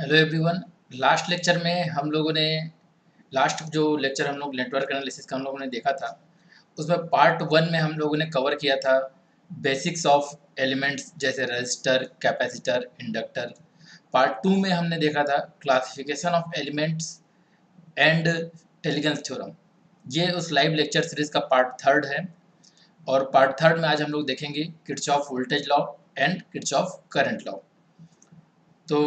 Hello everyone. Last lecture में हम लोगों ने लास्ट जो लेक्चर हम लोग नेटवर्क एनालिसिस का हम लोगों ने देखा था, उसमें पार्ट 1 में हम लोगों ने कवर किया था बेसिक्स ऑफ एलिमेंट्स जैसे रजिस्टर, कैपेसिटर, इंडक्टर। पार्ट 2 में हमने देखा था classification of elements and Tellegen's theorem. ये उस लाइव लेक्चर सीरीज का पार्ट 3 है और पार्ट 3 में आज हम लोग देखेंगे Kirchhoff voltage law and Kirchhoff current law. तो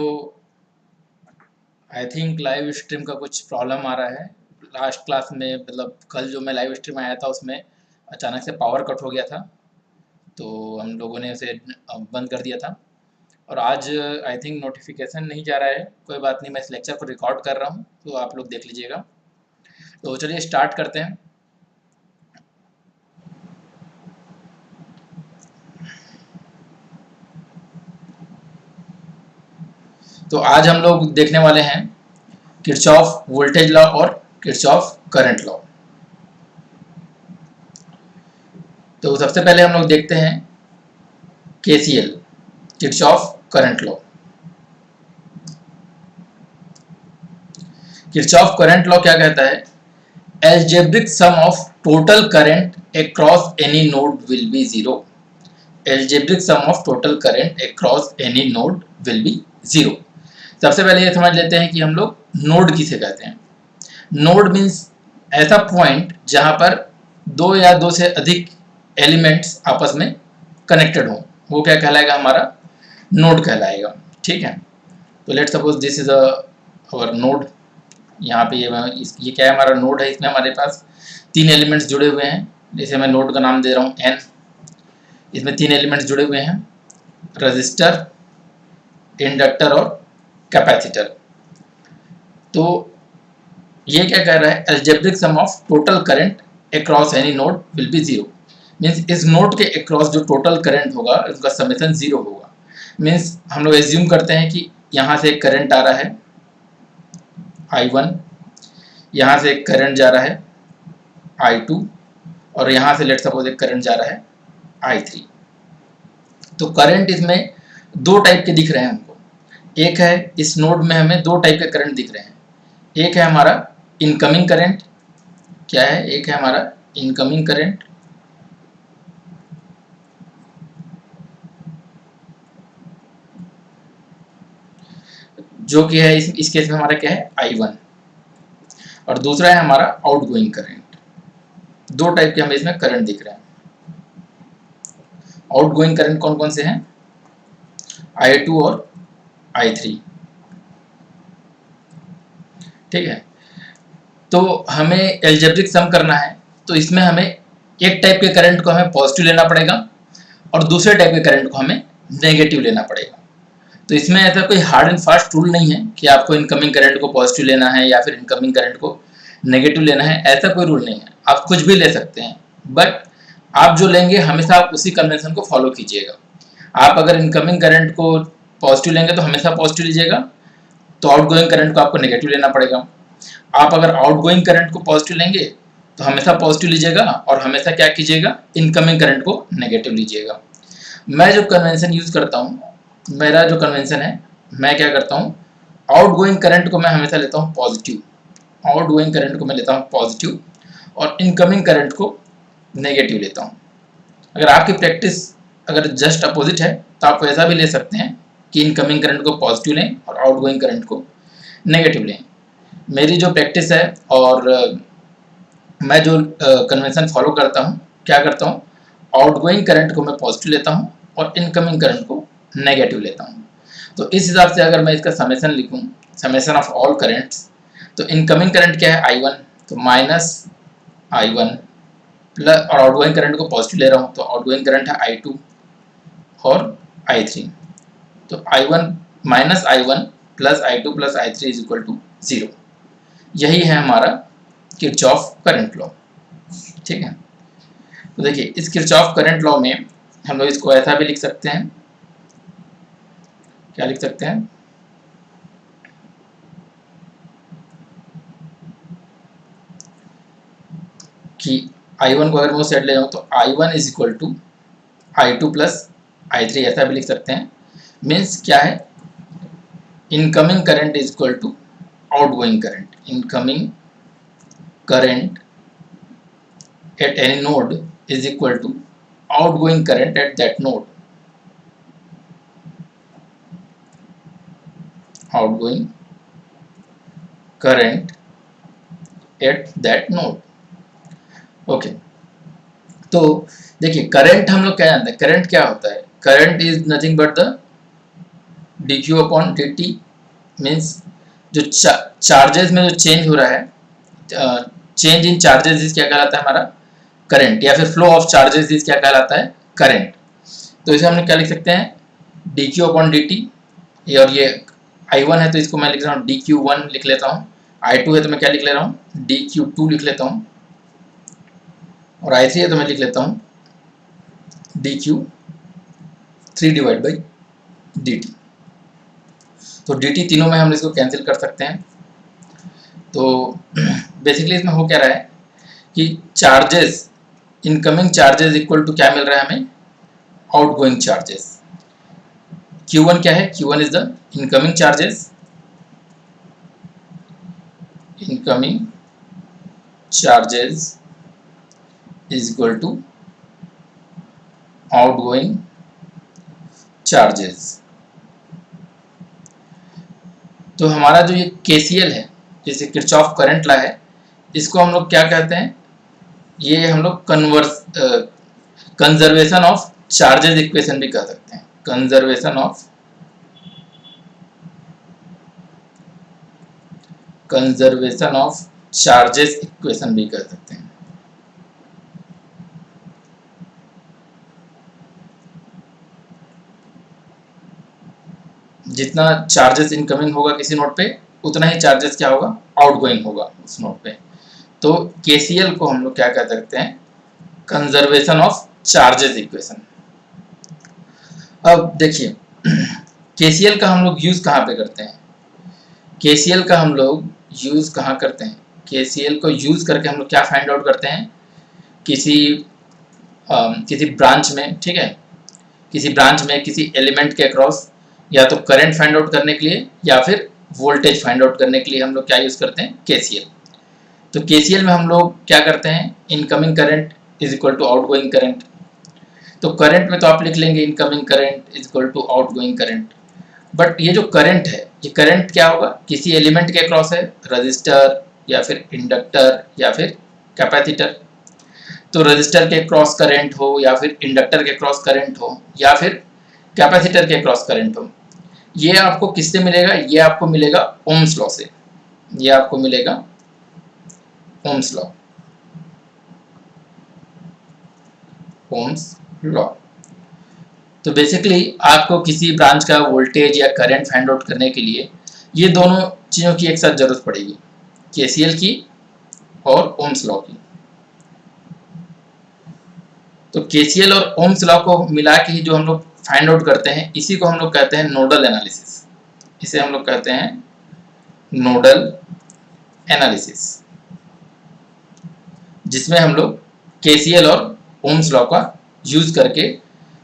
आई थिंक लाइव स्ट्रीम का कुछ प्रॉब्लम आ रहा है। लास्ट क्लास में मतलब कल जो मैं लाइव स्ट्रीम आया था उसमें अचानक से पावर कट हो गया था, तो हम लोगों ने उसे बंद कर दिया था। और आज आई थिंक नोटिफिकेशन नहीं जा रहा है। कोई बात नहीं, मैं इस लेक्चर को रिकॉर्ड कर रहा हूँ तो आप लोग देख लीजिएगा। तो चलिए स्टार्ट करते हैं। तो आज हम लोग देखने वाले हैं किरचॉफ वोल्टेज लॉ और किरचॉफ करंट लॉ। तो सबसे पहले हम लोग देखते हैं KCL, Kirchhoff current law. Kirchhoff current law क्या कहता है? Algebraic sum of total current across any node will be zero. Algebraic sum of total current across any node will be zero. सबसे पहले ये समझ लेते हैं कि हम लोग नोड किसे कहते हैं। नोड मीन्स ऐसा पॉइंट जहां पर दो या दो से अधिक एलिमेंट्स आपस में कनेक्टेड हो, वो क्या कहलाएगा? हमारा नोड कहलाएगा। ठीक है, तो let suppose this is our node. यहाँ पे ये क्या है? हमारा नोड है। इसमें हमारे पास 3 एलिमेंट्स जुड़े हुए हैं। जैसे मैं नोड का नाम दे रहा हूँ n। इसमें 3 एलिमेंट्स जुड़े हुए हैं, रजिस्टर, इंडक्टर और कैपेसिटर। तो ये क्या कह रहा है? Algebraic sum of total current across any node will be zero. Means इस नोड के अक्रॉस जो टोटल करंट होगा उसका समेशन जीरो होगा। मीन्स हम लोग एज्यूम करते हैं कि यहाँ से एक करंट आ रहा है I1, यहाँ से एक करंट जा रहा है I2 और यहाँ से लेट सपोज एक करंट जा रहा है I3। तो करंट इसमें दो टाइप के दिख रहे हैं हमको। एक है, इस नोड में हमें दो टाइप के करंट दिख रहे हैं। एक है हमारा इनकमिंग करंट। क्या है? एक है हमारा इनकमिंग करंट, जो कि है इस केस में हमारा क्या है? I1। और दूसरा है हमारा आउटगोइंग करंट। दो टाइप के हमें इसमें करंट दिख रहे हैं। आउटगोइंग करंट कौन कौन से हैं? I2 और I3। ठीक है, तो हमें एल्जेब्रिक सम करना है, तो इसमें हमें एक टाइप के करंट को हमें पॉजिटिव लेना पड़ेगा और दूसरे टाइप के करंट को हमें नेगेटिव लेना पड़ेगा। तो इसमें ऐसा कोई हार्ड एंड फास्ट रूल नहीं है कि आपको इनकमिंग करंट को पॉजिटिव लेना है या फिर इनकमिंग करंट को नेगेटिव लेना है। ऐसा कोई रूल नहीं है, आप कुछ भी ले सकते हैं, बट आप जो लेंगे हमेशा आप उसी कन्वेंशन को फॉलो कीजिएगा। आप अगर इनकमिंग करंट को पॉजिटिव लेंगे तो हमेशा पॉजिटिव लीजिएगा, तो आउटगोइंग करंट को आपको नेगेटिव लेना पड़ेगा। आप अगर आउटगोइंग करंट को पॉजिटिव लेंगे तो हमेशा पॉजिटिव लीजिएगा और हमेशा क्या कीजिएगा? इनकमिंग करंट को नेगेटिव लीजिएगा। मैं जो कन्वेंशन यूज करता हूँ, मेरा जो कन्वेंशन है, मैं क्या करता हूँ? आउटगोइंग करंट को मैं हमेशा लेता हूँ पॉजिटिव। आउटगोइंग करंट को मैं लेता हूँ पॉजिटिव और इनकमिंग करंट को नेगेटिव लेता हूँ। अगर आपकी प्रैक्टिस अगर जस्ट अपोजिट है तो आप ऐसा भी ले सकते हैं कि इनकमिंग करंट को पॉजिटिव लें और आउटगोइंग करंट को नेगेटिव लें। मेरी जो प्रैक्टिस है और मैं जो कन्वेंशन फॉलो करता हूँ, क्या करता हूँ? आउटगोइंग करंट को मैं पॉजिटिव लेता हूँ और इनकमिंग करंट को नेगेटिव लेता हूँ। तो इस हिसाब से अगर मैं इसका समेशन लिखूँ, समेशन ऑफ ऑल करंट्स, तो इनकमिंग करंट क्या है? I1, तो माइनस I1 प्लस, और आउटगोइंग करंट को पॉजिटिव ले रहा हूँ तो आउटगोइंग करंट है I2 और I3। तो I1 minus I1 plus I2 plus I3 is equal to 0। यही है हमारा किरचॉफ करंट लॉ। ठीक है, तो देखिए इस किरचॉफ करंट लॉ में हम लोग इसको ऐसा भी लिख सकते हैं। क्या लिख सकते हैं? कि I1 को अगर मैं साइड ले जाऊँ तो I1 is equal to I2 plus I3, ऐसा भी लिख सकते हैं। मीन्स क्या है? Incoming current is equal to outgoing current. Incoming current at any node is equal to outgoing current at that node. Outgoing current at that node. Okay. तो देखिए current हम लोग क्या जानते हैं, करंट क्या होता है, current is nothing but the dq upon dt. Means जो चार्जेस में जो चेंज हो रहा है, चेंज इन चार्जेस इज क्या कहलाता है हमारा करंट, या फिर फ्लो ऑफ चार्जेस इज क्या कहलाता है करंट. तो इसे हमने क्या लिख सकते हैं dq अपॉन dt. और ये I1 है तो इसको मैं लिख रहा हूँ dq1 लिख लेता हूँ. I2 है तो मैं क्या लिख ले रहा हूँ dq2 लिख लेता हूँ. और I3 है तो मैं लिख लेता हूँ dq3 डिवाइड बाई dt. तो dt तीनों में हम इसको कैंसिल कर सकते हैं. तो बेसिकली इसमें हो क्या रहा है कि charges, incoming charges equal to क्या मिल रहा है हमें आउटगोइंग चार्जेस. Q1 क्या है, Q1 is the incoming charges, incoming charges is equal to outgoing charges. तो हमारा जो ये KCL है, जैसे किरचॉफ करंट लॉ है, इसको हम लोग क्या कहते हैं, ये हम लोग कंजर्वेशन ऑफ चार्जेस इक्वेशन भी कह सकते हैं. कंजर्वेशन ऑफ चार्जेस इक्वेशन भी कह सकते हैं. जितना चार्जेस इनकमिंग होगा किसी नोड पे, उतना ही चार्जेस क्या होगा आउटगोइंग होगा उस नोड पे. तो KCL को हम लोग क्या कह सकते हैं, कंजर्वेशन ऑफ चार्जेस इक्वेशन. अब देखिए KCL का हम लोग यूज कहाँ पे करते हैं, KCL का हम लोग यूज कहाँ करते हैं, KCL को यूज करके हम लोग क्या फाइंड आउट करते हैं, किसी ब्रांच में, ठीक है, किसी ब्रांच में किसी एलिमेंट के अक्रॉस या तो करंट फाइंड आउट करने के लिए या फिर वोल्टेज फाइंड आउट करने के लिए हम लोग क्या यूज करते हैं KCL. तो KCL में हम लोग क्या करते हैं, incoming current is equal to outgoing current. तो करंट में तो आप लिख लेंगे incoming current is equal to outgoing current. But ये जो करंट है, ये करंट क्या होगा, किसी एलिमेंट के अक्रॉस है, रजिस्टर या फिर इंडक्टर या फिर कैपेसिटर. तो रजिस्टर के क्रॉस करंट हो या फिर इंडक्टर के क्रॉस करंट हो या फिर कैपेसिटर के क्रॉस करंट हो, ये आपको किससे मिलेगा, ये आपको मिलेगा ओम्स लॉ से. ये आपको मिलेगा ओम्स लॉ, ओम्स लॉ. तो बेसिकली आपको किसी ब्रांच का वोल्टेज या करंट फाइंड आउट करने के लिए ये दोनों चीज़ों की एक साथ जरूरत पड़ेगी, KCL की और ओम्स लॉ की. तो KCL और ओम्स लॉ को मिला के ही जो हम लोग फाइंड आउट करते हैं, इसी को हम लोग कहते हैं नोडल एनालिसिस. इसे हम लोग कहते हैं नोडल एनालिसिस, जिसमें हम लोग KCL और ओम्स लॉ का यूज करके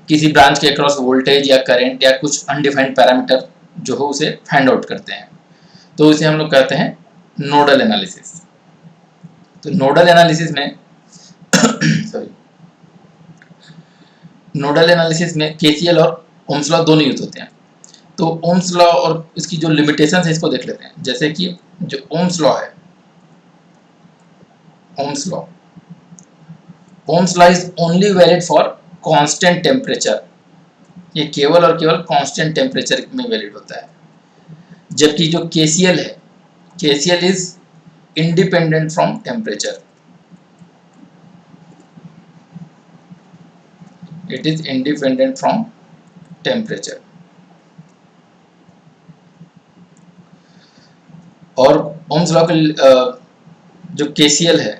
किसी ब्रांच के अक्रॉस वोल्टेज या करंट या कुछ अनडिफाइंड पैरामीटर जो हो उसे फाइंड आउट करते हैं. तो इसे हम लोग कहते हैं नोडल एनालिसिस. तो नोडल एनालिसिस में सॉरी, नोडल एनालिसिस में KCL और ओम्स लॉ दोनों यूज होते हैं. तो ओम्स लॉ और इसकी जो लिमिटेशंस है इसको देख लेते हैं. जैसे कि जो ओम्स लॉ है, Ohm's law is only valid for constant temperature. ये केवल और केवल कांस्टेंट टेम्परेचर में वैलिड होता है. जबकि जो KCL है, KCL is independent from temperature. It is independent from temperature. और ओम्स लॉ के जो KCL है,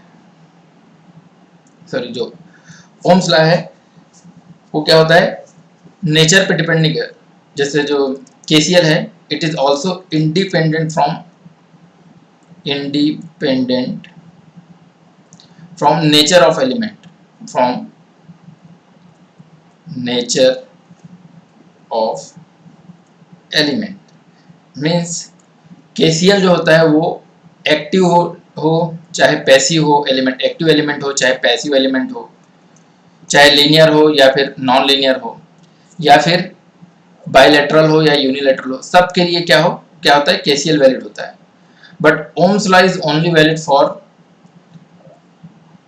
सॉरी जो ओम्स लॉ है वो क्या होता है, नेचर पे डिपेंड नहीं कर. जैसे जो KCL है, it is also independent from nature of element, from nature of element. Means KCL जो होता है वो एक्टिव हो चाहे पैसिव हो एलिमेंट, एक्टिव एलिमेंट हो चाहे पैसिव एलिमेंट हो, चाहे लीनियर हो या फिर नॉन लीनियर हो, या फिर बायलैटरल हो या यूनिलैटरल हो, सबके लिए क्या होता है केसीएल वैलिड होता है। But Ohm's law is only valid for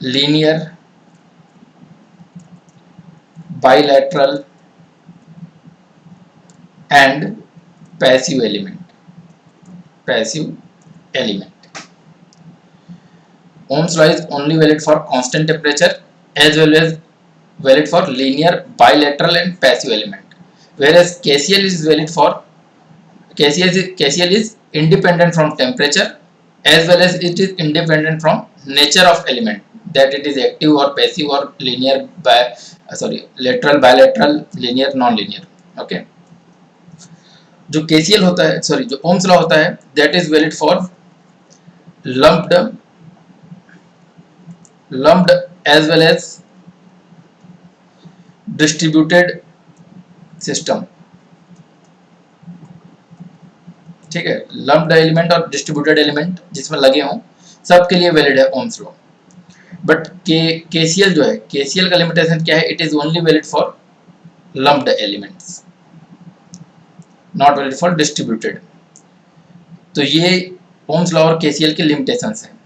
linear, bilateral and passive element. Ohm's law is only valid for constant temperature as well as valid for linear, bilateral and passive element, whereas KCl is independent from temperature as well as it is independent from nature of element, that it is active or passive or linear lateral, bilateral, linear, non-linear. Okay, जो KCl होता है जो Ohm's law होता है that is valid for lumped as well as distributed system। ठीक है, lumped element और distributed element जिसमें लगे हों सबके लिए वैलिड है ओम्स लॉ। बट केसीएल जो है, केसीएल का लिमिटेशन क्या है, it is only valid for lumped elements, not valid for distributed. तो ये ओम्स लॉ और केसीएल के लिमिटेशंस हैं।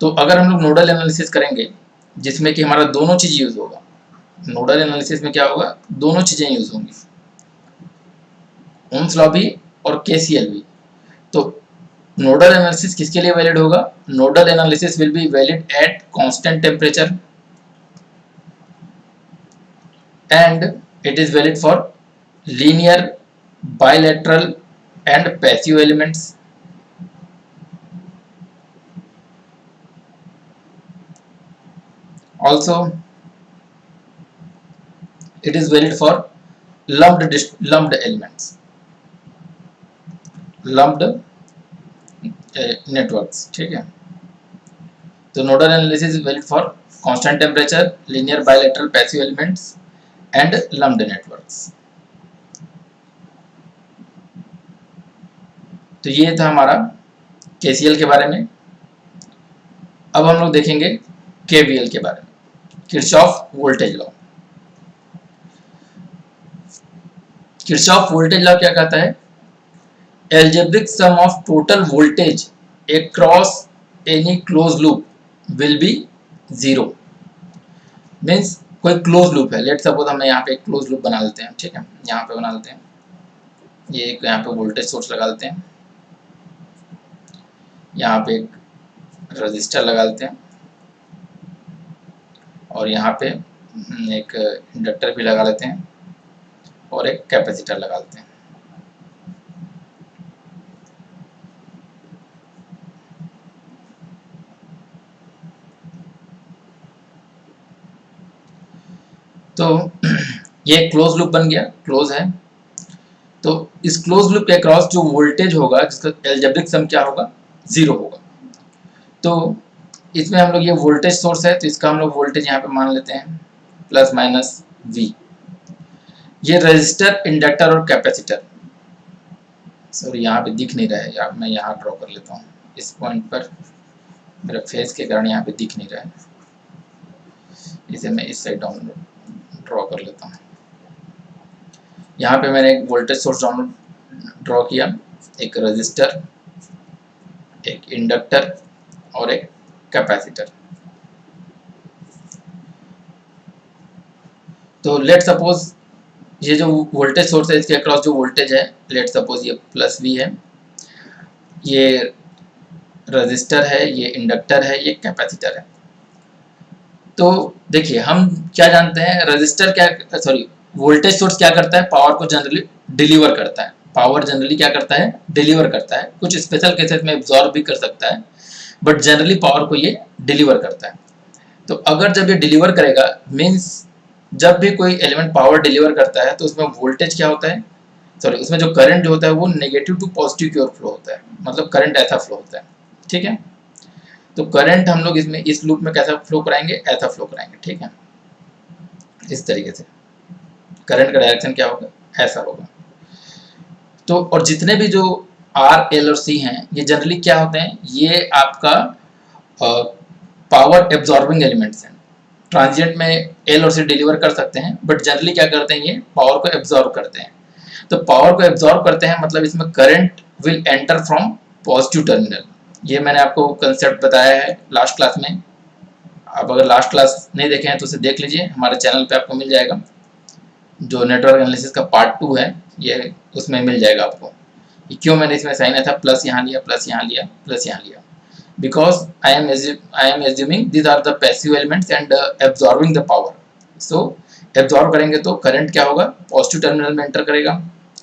तो अगर हम लोग नोडल एनालिसिस करेंगे जिसमें कि हमारा दोनों चीज यूज होगा, नोडल एनालिसिस में क्या होगा, दोनों चीजें यूज होंगी, ओम्स लॉ भी और केसीएल भी। तो नोडल एनालिसिस किसके लिए वैलिड होगा, nodal analysis will be valid at constant temperature and it is valid for linear, bilateral and passive elements. Also it is valid for lumped elements, lumped networks। ठीक है, तो nodal analysis is valid for constant temperature, linear, bilateral, passive elements and lumped networks. तो ये था हमारा KCL के बारे में। अब हम लोग देखेंगे केवीएल के बारे में, Kirchhoff voltage law. Kirchhoff voltage law क्या कहता है, algebraic sum of total voltage across any close loop will be zero. Means कोई क्लोज लूप है, लेट सपोज हम यहाँ पे एक क्लोज लूप बना लेते हैं। ठीक है, यहाँ पे बना लेते हैं, ये एक यहाँ पे वोल्टेज सोर्स लगा लेते हैं, यहाँ पे एक रजिस्टर लगा लेते हैं और यहाँ पे एक इंडक्टर भी लगा लेते हैं और एक कैपेसिटर लगा लेते हैं। तो ये क्लोज लूप बन गया, क्लोज है। तो इस क्लोज लूप के अक्रॉस जो वोल्टेज होगा जिसका एल्जेब्रिक सम क्या होगा, जीरो होगा। तो इसमें हम लोग ये वोल्टेज सोर्स है तो इसका हम लोग वोल्टेज यहाँ पे मान लेते हैं प्लस माइनस वी। ये रेजिस्टर, इंडक्टर और कैपेसिटर, सॉरी यहाँ पे दिख नहीं रहा है यार, मैं यहाँ ड्रॉ कर लेता हूँ, इस पॉइंट पर मेरा फेस के कारण यहाँ पे दिख नहीं रहा है, इसे मैं इस साइड डाउन ड्रॉ कर लेता हूँ। यहाँ पे मैंने एक वोल्टेज सोर्स डाउन ड्रॉ किया, एक रेजिस्टर, एक इंडक्टर और एक कैपेसिटर। तो लेट सपोज ये जो वोल्टेज सोर्स है इसके अक्रॉस जो वोल्टेज है, लेट सपोज ये प्लस वी है, ये रेजिस्टर है, ये इंडक्टर है, ये कैपेसिटर है। तो देखिए हम क्या जानते हैं, रेजिस्टर क्या वोल्टेज सोर्स क्या करता है, पावर को जनरली डिलीवर करता है। पावर जनरली क्या करता है, डिलीवर करता है। कुछ स्पेशल केसेस में एब्जॉर्ब भी कर सकता है, बट जनरली पावर को ये डिलीवर करता है। तो अगर जब ये डिलीवर करेगा, मीन्स जब भी कोई एलिमेंट पावर डिलीवर करता है तो उसमें वोल्टेज क्या होता है, उसमें जो करंट जो होता है वो नेगेटिव टू पॉजिटिव की ओर फ्लो होता है, मतलब करंट ऐसा फ्लो होता है। ठीक है, तो करंट हम लोग इसमें इस लूप में कैसा फ्लो कराएंगे, ऐसा फ्लो कराएंगे। ठीक है, इस तरीके से करंट का डायरेक्शन क्या होगा, ऐसा होगा। तो और जितने भी जो आर, एल और सी हैं, ये जनरली क्या होते हैं, ये आपका पावर एब्जॉर्बिंग एलिमेंट्स हैं। ट्रांजिएंट में एल और सी डिलीवर कर सकते हैं, बट जनरली क्या करते हैं, ये पावर को एब्जॉर्ब करते हैं। तो पावर को एब्जॉर्ब करते हैं मतलब इसमें current will enter from positive terminal. ये मैंने आपको कंसेप्ट बताया है लास्ट क्लास में। आप अगर लास्ट क्लास नहीं देखे हैं तो उसे देख लीजिए, हमारे चैनल पे आपको मिल जाएगा। जो नेटवर्क एनालिसिस का पार्ट 2 है, ये उसमें मिल जाएगा आपको। क्यों मैंने इसमें साइन आया था, प्लस यहाँ लिया, प्लस यहाँ लिया, प्लस यहाँ लिया, because I am assuming these are the passive elements and absorbing the power. So absorb करेंगे तो करंट क्या होगा, पॉजिटिव टर्मिनल में एंटर करेगा,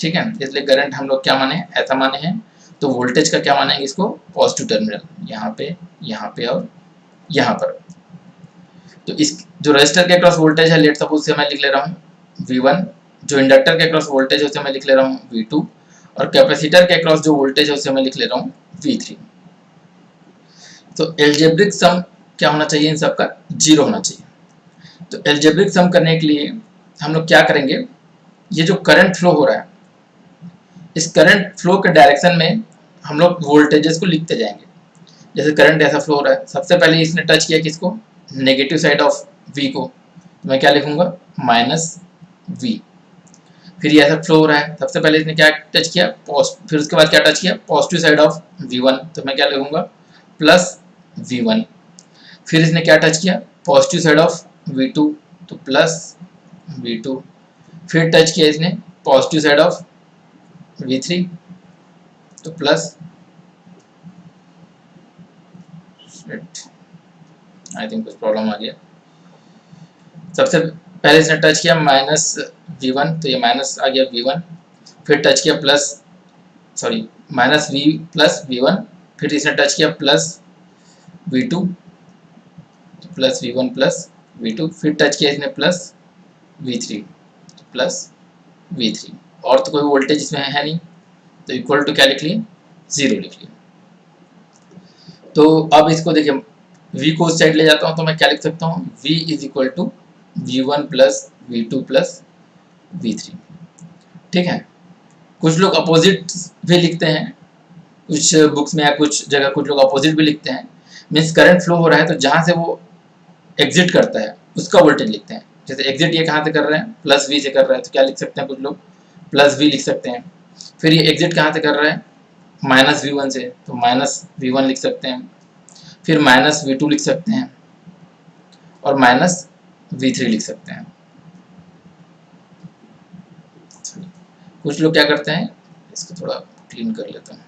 ठीक है। इसलिए करंट हम लोग क्या माने, ऐसा माने हैं। तो वोल्टेज का क्या मानेंगे इसको, पॉजिटिव टर्मिनल, यहाँ पे और यहाँ पर। तो इस जो रजिस्टर के अक्रॉस वोल्टेज है, लेट सपोज से मैं लिख ले रहा हूँ V1, जो इंडक्टर के अक्रॉस वोल्टेज है उसे मैं लिख ले रहा हूँ V2, और कैपेसिटर के अक्रॉस जो वोल्टेज है उसे मैं लिख ले रहा हूँ V3। तो एल्जेब्रिक सम क्या होना चाहिए, इन सबका 0 होना चाहिए। तो एल्जेब्रिक सम करने के लिए हम लोग क्या करेंगे, ये जो करंट फ्लो हो रहा है, इस करंट फ्लो के डायरेक्शन में हम लोग वोल्टेजेस को लिखते जाएंगे। जैसे करंट ऐसा फ्लो हो रहा है, सबसे पहले इसने टच किया किसको, नेगेटिव साइड ऑफ V को, तो मैं क्या लिखूंगा, -V। फिर ये ऐसा फ्लो हो रहा है, सबसे पहले इसने क्या टच किया, फिर उसके बाद क्या टच किया, पॉजिटिव साइड ऑफ V1, तो मैं क्या लिखूंगा, +V1। फिर इसने क्या टच किया, पॉजिटिव साइड ऑफ V2, तो +V2। फिर टच किया इसने पॉजिटिव साइड ऑफ V3, तो प्लस, आई थिंक कुछ प्रॉब्लम आ गया। सबसे पहले इसने टच किया -V1, तो ये माइनस आ गया V1। फिर टच किया -V प्लस V1, फिर इसने टच किया +V2, +V1 प्लस V2, फिर टच किया इसने +V3, +V3, और तो कोई वोल्टेज इसमें है नहीं, तो इक्वल टू क्या लिख लिए, 0 लिख लिए। तो अब इसको देखिए, V को उस साइड ले जाता हूँ तो मैं क्या लिख सकता हूँ, V = V1 + V2 + V3, ठीक है। कुछ लोग अपोजिट भी लिखते हैं, कुछ बुक्स में या कुछ जगह कुछ लोग अपोजिट भी लिखते हैं। मीन्स करंट फ्लो हो रहा है तो जहाँ से वो एग्जिट करता है उसका वोल्टेज लिखते हैं। जैसे एग्जिट ये कहाँ से कर रहे हैं, +V से कर रहा है, तो क्या लिख सकते हैं, कुछ लोग +V लिख सकते हैं। फिर ये एग्जिट कहाँ से कर रहा है, -V1 से, तो -V1 लिख सकते हैं। फिर -V2 लिख सकते हैं और -V3 लिख सकते हैं। कुछ लोग क्या करते हैं, इसको थोड़ा क्लीन कर लेता हूँ।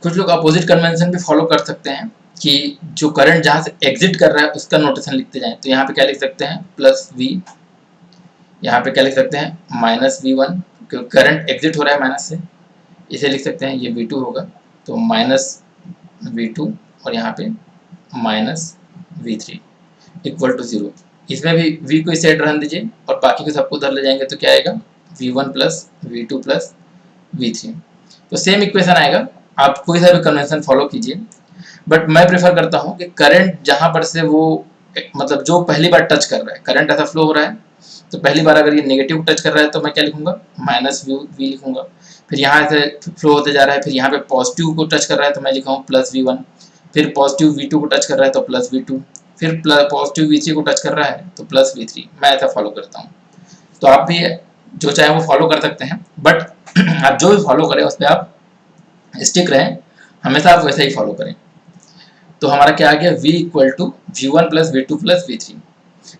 कुछ लोग अपोजिट कन्वेंशन भी फॉलो कर सकते हैं कि जो करंट जहाँ से एग्जिट कर रहा है उसका नोटेशन लिखते जाएं। तो यहाँ पे क्या लिख सकते हैं, +V, यहाँ पे क्या लिख सकते हैं, -V1, क्योंकि करंट एग्जिट हो रहा है माइनस से, इसे लिख सकते हैं, ये V2 होगा, तो -V2, और यहाँ पे -V3 = 0। इसमें भी V को इस साइड रहने दीजिए और बाकी को सबको उधर ले जाएंगे तो क्या आएगा, V1 + V2 + V3। तो सेम इक्वेशन आएगा, आप कोई सा भी कन्वेंशन फॉलो कीजिए, बट मैं प्रेफर करता हूँ कि करंट जहाँ पर से वो मतलब जो पहली बार टच कर रहा है, करंट ऐसा फ्लो हो रहा है तो पहली बार अगर ये नेगेटिव टच कर रहा है तो मैं क्या लिखूंगा, -V लिखूंगा। फिर यहाँ से फ्लो होते जा रहा है, फिर यहाँ पे पॉजिटिव को टच कर रहा है तो मैं लिखा हूँ +V1, फिर पॉजिटिव V2 को टच कर रहा है तो +V2, फिर पॉजिटिव V3 को टच कर रहा है तो +V3। मैं ऐसा फॉलो करता हूँ। तो आप भी जो चाहे वो फॉलो कर सकते हैं, बट आप जो भी फॉलो करें उस पर आप स्टिक रहें, हमेशा आप वैसे ही फॉलो करें। तो हमारा क्या आ गया, V = V1 + V2 + V3।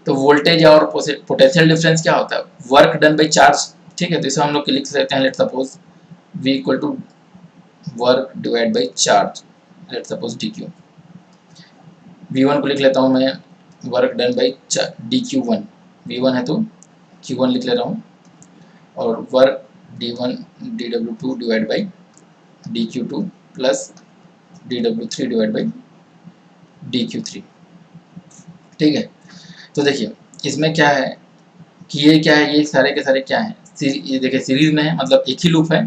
तो वोल्टेज और पोटेंशियल डिफरेंस क्या होता है, वर्क डन बाई चार्ज, ठीक है। तो इसे हम लोग लिख सकते हैं, let suppose V = work divide by charge, let suppose dq। V1 को लिख लेता हूँ मैं, work done by dq1, V1 है तो q1 लिख ले रहा हूँ, और work d1 dw2 divide by dq2 plus dw3 divide by dq3, ठीक है। तो देखिए इसमें क्या है कि ये क्या है, ये सारे के सारे क्या हैं, ये देखिए सीरीज में है, मतलब एक ही लूप है,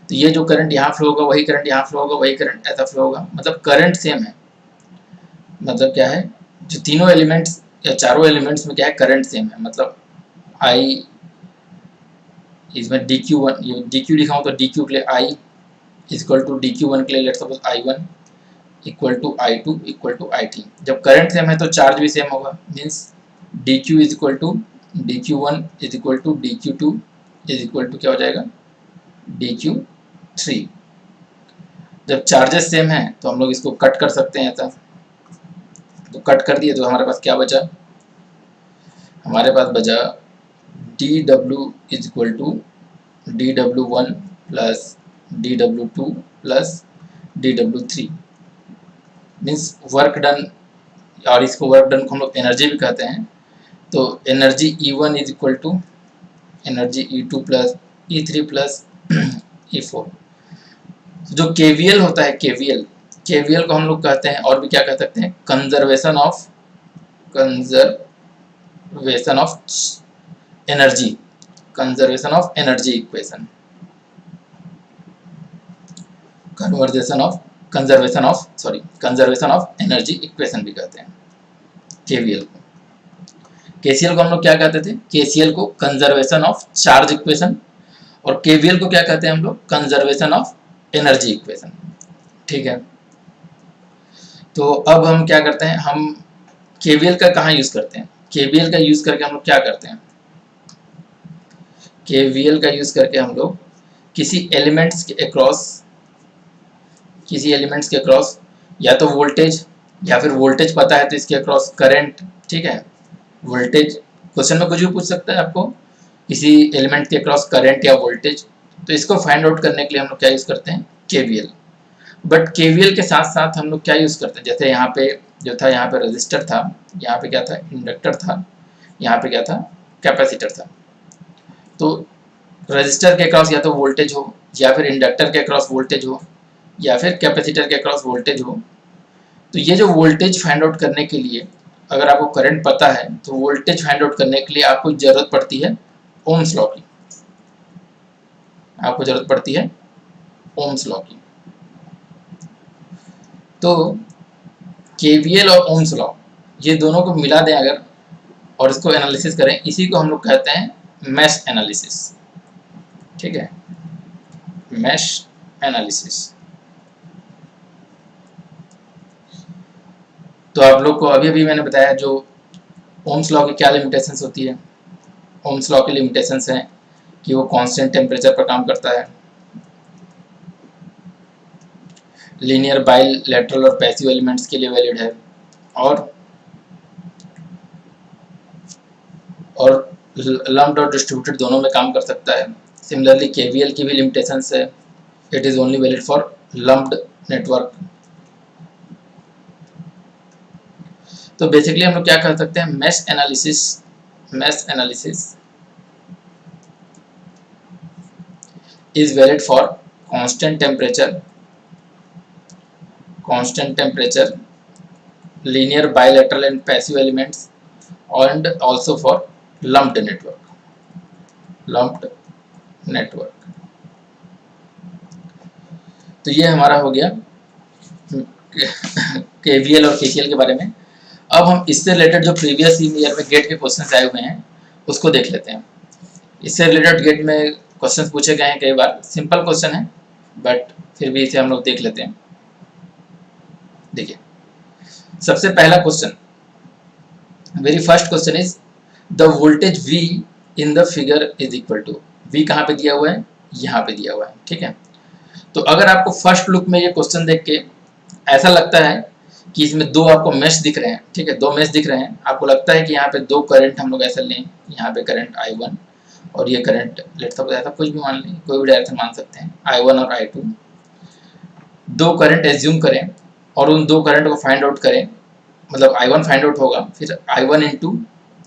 तो ये जो करंट यहाँ फ्लो होगा वही करंट यहाँ फ्लो होगा, वही करंट ऐसा फ्लो होगा, मतलब करंट सेम है। मतलब क्या है, जो तीनों एलिमेंट्स या चारों एलिमेंट्स में क्या है, करंट सेम है। मतलब आई, इसमें D Q one, D Q लिखा हूँ तो डी क्यू के लिए I equal to D Q one के लिए let's suppose I one equal to I two equal to I T. जब करंट सेम है तो चार्ज भी सेम होगा, means D Q is equal to D Q one is equal to D Q two is equal to क्या हो जाएगा, D Q three. जब charges same है तो हम लोग इसको कट कर सकते हैं ऐसा, तो कट कर दिए तो हमारे पास क्या बचा, हमारे पास बचा D W is equal to D W one plus D W two plus D W three, means work done, और इसको वर्क डन को हम लोग एनर्जी भी कहते हैं। तो energy E one is equal to energy E two plus E three plus E four. जो केवीएल होता है, केवीएल को हम लोग कहते हैं और भी क्या कह सकते हैं, conservation of energy, conservation of energy equation, conservation of energy equation भी कहते हैं केवीएल को। केसीएल को हम लोग क्या कहते थे, केसीएल को कंजर्वेशन ऑफ चार्ज इक्वेशन, और केवीएल को क्या कहते हैं हम लोग, कंजर्वेशन ऑफ एनर्जी इक्वेशन। ठीक है, तो अब हम क्या करते हैं, हम केवीएल का कहाँ यूज करते हैं, केवीएल का यूज करके हम लोग क्या करते हैं, केवीएल का यूज करके हम लोग किसी एलिमेंट्स के अक्रॉस या तो वोल्टेज, या फिर वोल्टेज पता है तो इसके अक्रॉस करंट। ठीक है, वोल्टेज क्वेश्चन में कुछ भी पूछ सकता है आपको, किसी एलिमेंट के अक्रॉस करंट या वोल्टेज, तो इसको फाइंड आउट करने के लिए हम लोग क्या यूज करते हैं, केवीएल। बट केवीएल के साथ साथ हम लोग क्या यूज करते हैं, जैसे यहाँ पे जो था, यहाँ पे रजिस्टर था, यहाँ पे क्या था, इंडक्टर था, यहाँ पे क्या था, कैपेसिटर था। तो रजिस्टर के अक्रॉस या तो वोल्टेज हो, या फिर इंडक्टर के अक्रॉस वोल्टेज हो, या फिर कैपेसिटर के अक्रॉस वोल्टेज हो। तो ये जो वोल्टेज फाइंड आउट करने के लिए, अगर आपको करंट पता है तो वोल्टेज फाइंड आउट करने के लिए आपको जरूरत पड़ती है ओम्स लॉ की, आपको जरूरत पड़ती है ओम्स लॉ की। तो केवीएल और ओम्स लॉ, ये दोनों को मिला दें अगर, और इसको एनालिसिस करें, इसी को हम लोग कहते हैं मैश एनालिसिस। ठीक है, मैश एनालिसिस। तो आप लोग को अभी अभी मैंने बताया जो ओम्स लॉ की क्या लिमिटेशंस होती है। ओम्स लॉ की लिमिटेशंस हैं कि वो कांस्टेंट टेम्परेचर पर काम करता है, लीनियर बाइलैटरल और पैसिव एलिमेंट्स के लिए वैलिड है, और लम्प्ड और डिस्ट्रीब्यूटेड दोनों में काम कर सकता है। सिमिलरली केवीएल की भी लिमिटेशंस है, it is only valid for lumped network. तो बेसिकली हम लोग क्या कर सकते हैं, mesh analysis is valid for constant temperature, linear bilateral and passive elements, and also for lumped network। तो ये हमारा हो गया केवीएल और केसीएल के बारे में। अब हम इससे रिलेटेड जो प्रीवियस ईयर में गेट के क्वेश्चन आए हुए हैं उसको देख लेते हैं। इससे रिलेटेड गेट में क्वेश्चन पूछे गए हैं कई बार, सिंपल क्वेश्चन है बट फिर भी इसे हम लोग देख लेते हैं। देखिए सबसे पहला question, very first question is the voltage V in the figure is equal to, V कहाँ पे दिया हुआ है, यहाँ पे दिया हुआ है। ठीक है, तो अगर आपको फर्स्ट लुक में ये क्वेश्चन देख के ऐसा लगता है कि इसमें दो आपको मेश दिख रहे हैं, ठीक है, दो मेश दिख रहे हैं, आपको लगता है कि यहाँ पे दो करंट हम लोग ऐसा लें, यहाँ पे करंट I1 और ये करंट लेट्स सपोज ऐसा कुछ भी मान लें, कोई भी डायरेक्शन मान सकते हैं, I1 और I2, दो करंट एज्यूम करें और उन दो करंट को फाइंड आउट करें। मतलब I1 फाइंड आउट होगा, फिर I1 into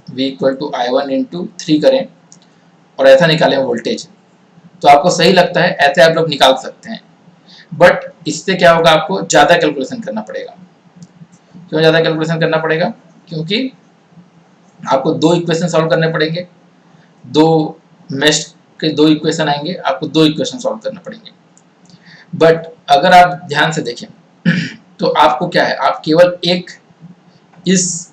V equal to I1 into 3 करें और ऐसा निकालें वोल्टेज। तो आपको सही लगता है ऐसे आप लोग निकाल सकते हैं, बट इससे क्या होगा, आपको ज़्यादा कैलकुलेशन करना पड़ेगा। क्यों ज़्यादा कैलकुलेशन करना पड़ेगा, क्योंकि आपको दो इक्वेशन सॉल्व करने पड़ेंगे, दो मेश आपके दो इक्वेशन आएंगे, आपको दो इक्वेशन सॉल्व करना पड़ेंगे। बट अगर आप ध्यान से देखें तो आपको क्या है, आप केवल एक इस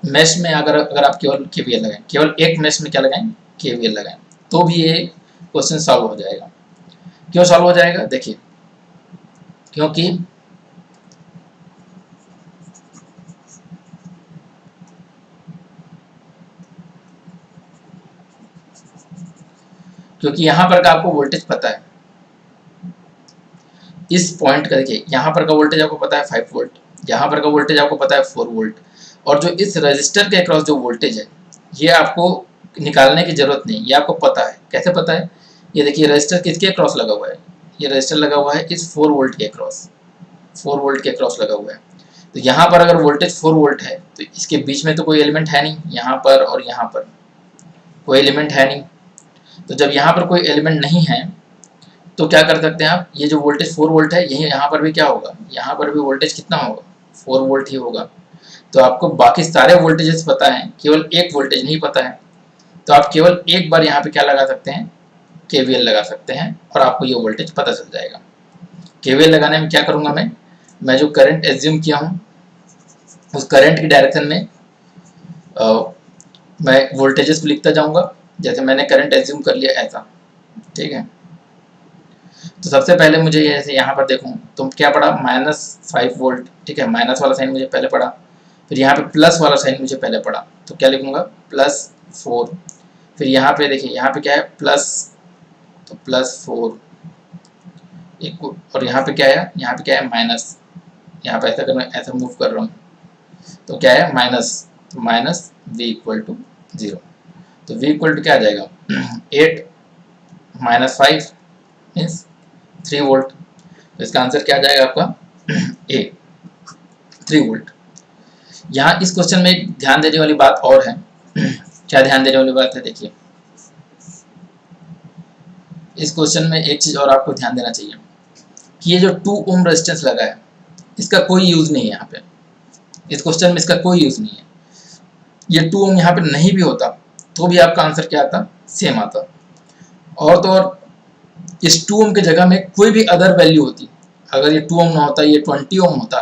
मैश में अगर आप केवल केवीएल लगाएं, केवल एक मैश में क्या लगाएं, केवीएल लगाएं, तो भी ये क्वेश्चन सॉल्व हो जाएगा। क्यों सॉल्व हो जाएगा, देखिए क्योंकि यहां पर का आपको वोल्टेज पता है, इस पॉइंट का देखिए यहाँ पर का वोल्टेज आपको पता है 5 वोल्ट, यहाँ पर का वोल्टेज आपको पता है 4 वोल्ट, और जो इस रजिस्टर के अक्रॉस जो वोल्टेज है ये आपको निकालने की जरूरत नहीं, ये आपको पता है। कैसे पता है, ये देखिए रजिस्टर किसके अक्रॉस लगा हुआ है, ये रजिस्टर लगा हुआ है इस 4 वोल्ट के अक्रॉस, 4 वोल्ट के अक्रॉस लगा हुआ है। तो यहाँ पर अगर वोल्टेज 4 वोल्ट है तो इसके बीच में तो कोई एलिमेंट है नहीं, यहाँ पर और यहाँ पर कोई एलिमेंट है नहीं। तो जब यहाँ पर कोई एलिमेंट नहीं है तो क्या कर सकते हैं आप, ये जो वोल्टेज 4 वोल्ट है यही यहाँ पर भी क्या होगा, यहाँ पर भी वोल्टेज कितना होगा, 4 वोल्ट ही होगा। तो आपको बाकी सारे वोल्टेजेस पता हैं, केवल एक वोल्टेज नहीं पता है, तो आप केवल एक बार यहाँ पे क्या लगा सकते हैं, केवीएल लगा सकते हैं और आपको ये वोल्टेज पता चल जाएगा। केवीएल लगाने में क्या करूँगा मैं जो करंट एज्यूम किया हूँ उस करंट की डायरेक्शन में मैं वोल्टेजेस को लिखता जाऊँगा। जैसे मैंने करंट एज्यूम कर लिया ऐसा, ठीक है। तो सबसे पहले मुझे जैसे यहाँ पर देखूँ तो क्या पड़ा, -5 वोल्ट, ठीक है, माइनस वाला साइन मुझे पहले पड़ा, फिर यहाँ पे प्लस वाला साइन मुझे पहले पड़ा, तो क्या लिखूँगा +4, फिर यहाँ पे देखिए यहाँ पे क्या है प्लस, तो +4 एक, और यहाँ पे क्या है, यहाँ पे क्या है माइनस, यहाँ पे ऐसा कर ऐसा मूव कर रहा हूँ तो क्या है माइनस, तो माइनस V = 0, तो V = क्या आ जाएगा 8 - 5 मीन्स 3 वोल्ट। तो इसका आंसर क्या आ जाएगा आपका ए 3 वोल्ट। यहाँ इस क्वेश्चन में एक ध्यान देने वाली बात और है। क्या ध्यान देने वाली बात है, देखिए इस क्वेश्चन में एक चीज और आपको ध्यान देना चाहिए कि ये जो 2 ओम रेजिस्टेंस लगा है इसका कोई यूज नहीं है यहाँ पे, इस क्वेश्चन में इसका कोई यूज नहीं है। ये 2 ओम यहाँ पे नहीं भी होता तो भी आपका आंसर क्या आता, सेम आता। और तो और इस 2 ओम की जगह में कोई भी अदर वैल्यू होती, अगर ये 2 ओम ना होता, ये 20 ओम होता,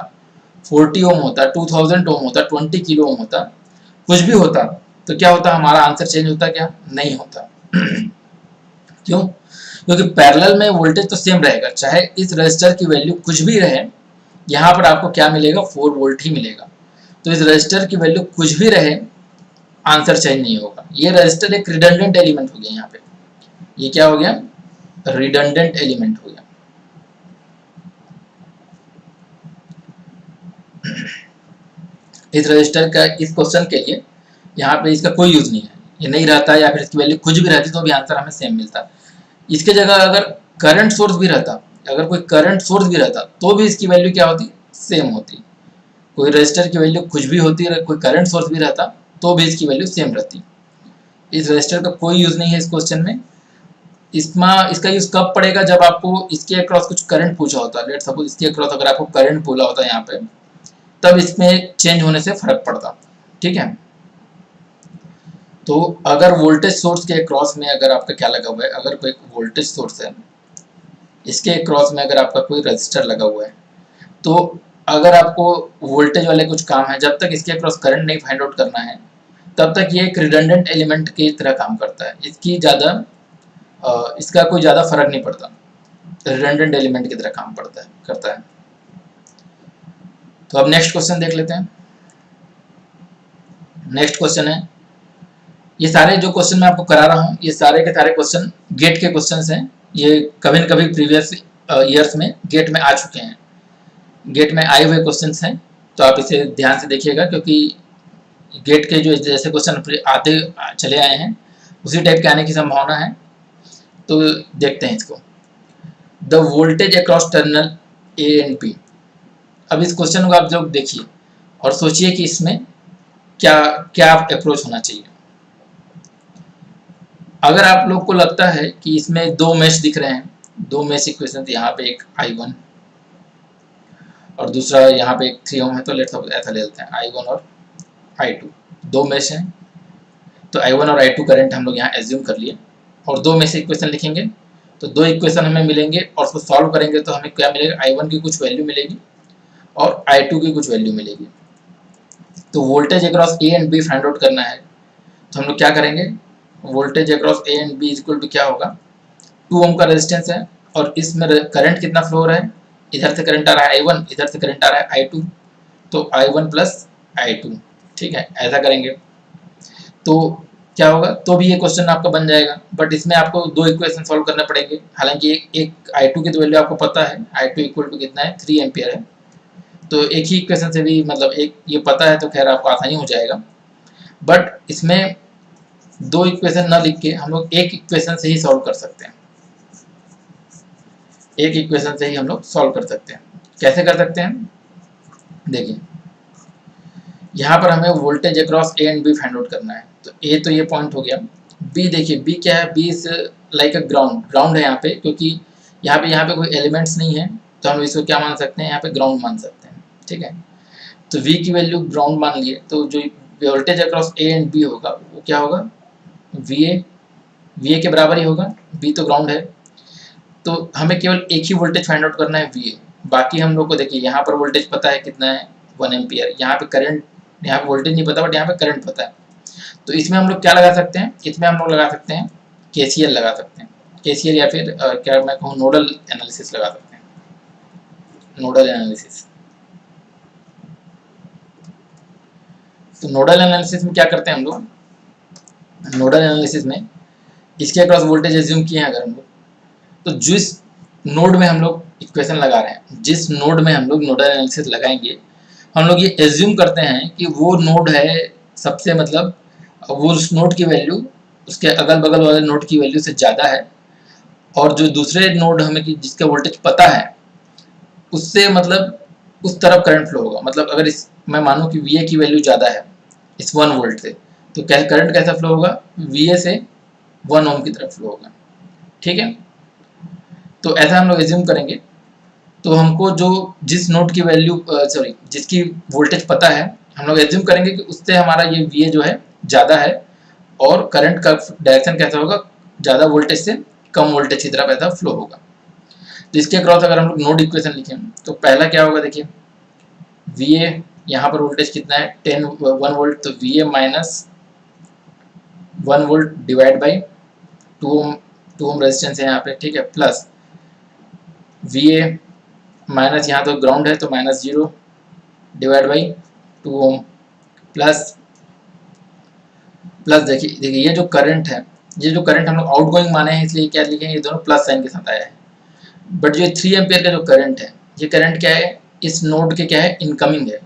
40 ओम होता, 2000 ओम होता, 20 किलो ओम होता, कुछ भी होता, तो क्या होता, हमारा आंसर चेंज होता क्या, नहीं होता। क्यों, क्योंकि पैरेलल में वोल्टेज तो सेम रहेगा, चाहे इस रजिस्टर की वैल्यू कुछ भी रहे, यहाँ पर आपको क्या मिलेगा 4 वोल्ट ही मिलेगा। तो इस रजिस्टर की वैल्यू कुछ भी रहे आंसर चेंज नहीं होगा। ये रजिस्टर एक रिडंडेंट एलिमेंट हो गया, यहाँ पे ये क्या हो गया, रिडंडेंट एलिमेंट हो गया। इस रजिस्टर का इस क्वेश्चन के लिए यहाँ पे इसका कोई यूज नहीं है, ये नहीं रहता या फिर इसकी वैल्यू कुछ भी रहती तो भी आंसर हमें सेम मिलता। इसके जगह अगर करंट सोर्स भी रहता, अगर कोई करंट सोर्स भी रहता तो भी इसकी वैल्यू क्या होती, सेम होती। कोई रजिस्टर की वैल्यू कुछ भी होती, कोई करंट सोर्स भी रहता तो भी इसकी वैल्यू सेम रहती। इस रजिस्टर का कोई यूज नहीं है इस क्वेश्चन में। इसका यूज कब पड़ेगा, जब आपको इसके अक्रॉस कुछ करंट पूछा होता है। लेट सपोज इसके अक्रॉस अगर आपको करंट बोला होता है यहाँ पे, तब इसमें चेंज होने से फर्क पड़ता, ठीक है। तो अगर वोल्टेज सोर्स के अक्रॉस में अगर आपका क्या लगा हुआ है, अगर कोई वोल्टेज सोर्स है इसके अक्रॉस में अगर आपका कोई रजिस्टर लगा हुआ है, तो अगर आपको वोल्टेज वाले कुछ काम है, जब तक इसके अक्रॉस करंट नहीं फाइंड आउट करना है तब तक ये एक रिडंडेंट एलिमेंट की तरह काम करता है। इसका कोई ज़्यादा फर्क नहीं पड़ता, रिडंडेंट एलिमेंट की तरह काम करता है। तो अब नेक्स्ट क्वेश्चन देख लेते हैं। नेक्स्ट क्वेश्चन है, ये सारे जो क्वेश्चन मैं आपको करा रहा हूँ ये सारे के सारे क्वेश्चन गेट के क्वेश्चन हैं। ये कभी न कभी प्रीवियस ईयर्स में गेट में आ चुके हैं, गेट में आए हुए क्वेश्चन हैं। तो आप इसे ध्यान से देखिएगा, क्योंकि गेट के जो जैसे क्वेश्चन आते चले आए हैं उसी टाइप के आने की संभावना है। तो देखते हैं इसको। The voltage across terminal A and B. अब इस क्वेश्चन को आप लोग देखिए और सोचिए कि इसमें क्या क्या अप्रोच होना चाहिए। अगर आप लोग को लगता है कि इसमें 2 मेश दिख रहे हैं, 2 मेश इक्वेशन, यहाँ पे एक I1 और दूसरा यहाँ पे एक 3 ओम है, तो लेट्स सपोज ऐसा ले लेते हैं I1 और I2, 2 मेश हैं। तो I1 और I2 करंट हम लोग यहाँ एज्यूम कर लिए और दो में से इक्वेशन लिखेंगे तो दो इक्वेशन हमें मिलेंगे और उसको सॉल्व करेंगे तो हमें क्या मिलेगा, I1 की कुछ वैल्यू मिलेगी और I2 की कुछ वैल्यू मिलेगी। तो voltage across A and B find out करना है तो हम लोग क्या करेंगे, voltage across A and B equal to क्या होगा, 2 ओम का रेजिस्टेंस है और इसमें करंट कितना फ्लो हो रहा है, इधर से करंट आ रहा है I1, इधर से करंट आ रहा है I2, तो I1 प्लस I2, ठीक है, ऐसा करेंगे तो क्या होगा, तो भी ये क्वेश्चन आपका बन जाएगा। बट इसमें आपको दो इक्वेशन सॉल्व करने पड़ेंगे, हालांकि एक I2 की तो वैल्यू आपको पता है, I2 इक्वल टू कितना है, 3 एम्पियर है, तो एक ही इक्वेशन से भी मतलब एक ये पता है तो खैर आपको आसानी हो जाएगा। बट इसमें दो इक्वेशन ना लिख के हम लोग एक इक्वेशन से ही सॉल्व कर सकते हैं, एक इक्वेशन से ही हम लोग सॉल्व कर सकते हैं। कैसे कर सकते हैं, देखिए यहाँ पर हमें voltage across A and B find out करना है, तो ए तो ये पॉइंट हो गया, बी देखिए बी क्या है, B is like a ground है यहाँ पे, क्योंकि यहाँ पे कोई एलिमेंट्स नहीं है तो हम इसको क्या मान सकते हैं, यहाँ पे ग्राउंड मान सकते हैं, ठीक है। तो वी की वैल्यू ग्राउंड मान लिए तो जो voltage across A and B होगा वो क्या होगा, वी ए के बराबर ही होगा, बी तो ग्राउंड है, तो हमें केवल एक ही वोल्टेज फाइंड आउट करना है वी ए, बाकी हम लोग को देखिए यहाँ पर वोल्टेज पता है कितना है 1 एम्पियर, यहाँ पे करंट, यहाँ पे वोल्टेज नहीं पता बट यहाँ पे करंट पता है, तो इसमें हम लोग क्या लगा सकते हैं, इसमें हम लोग लगा सकते हैं KCL लगा सकते हैं, KCL या फिर क्या मैं कहूँ नोडल एनालिसिस लगा सकते हैं, नोडल एनालिसिस। तो नोडल एनालिसिस में क्या करते हैं हम लोग, नोडल एनालिसिस में इसके अक्रॉस वोल्टेज एज्यूम किए हैं अगर हम लोग, तो जिस नोड में हम लोग इक्वेशन लगा रहे हैं, जिस नोड में हम लोग नोडल एनालिसिस लगाएंगे, हम लोग ये एज्यूम करते हैं कि वो नोड है सबसे मतलब वो उस नोड की वैल्यू उसके अगल बगल वाले नोड की वैल्यू से ज़्यादा है, और जो दूसरे नोड हमें कि जिसका वोल्टेज पता है उससे मतलब उस तरफ करंट फ्लो होगा। मतलब अगर इस मैं मानूँ कि VA की वैल्यू ज़्यादा है इस 1 वोल्ट से, तो क्या करंट कैसा फ्लो होगा, VA से 1 ओम की तरफ फ्लो होगा, ठीक है। तो ऐसा हम लोग एज्यूम करेंगे, तो हमको जो जिस नोड की वैल्यू जिसकी वोल्टेज पता है हम लोग एज्यूम करेंगे कि उससे हमारा ये VA जो है ज़्यादा है और करंट का डायरेक्शन कैसा होगा, ज़्यादा वोल्टेज से कम वोल्टेज की तरफ ऐसा फ्लो होगा। तो इसके अक्रॉस अगर हम लोग नोड इक्वेशन लिखें तो पहला क्या होगा, देखिए VA यहाँ पर वोल्टेज कितना है 1 वोल्ट, तो VA minus 1 volt divide by 2 ohm resistance है यहाँ पे, ठीक है, प्लस VA माइनस यहाँ तो ग्राउंड है तो minus 0 divide by 2 ohm plus देखिए ये जो करंट है, ये जो करंट हम लोग आउटगोइंग माने हैं इसलिए क्या लिखेंगे, ये दोनों प्लस साइन के साथ आया है। बट जो 3 एम्पियर का जो करंट है, ये करंट क्या है, इस नोड के क्या है, इनकमिंग है,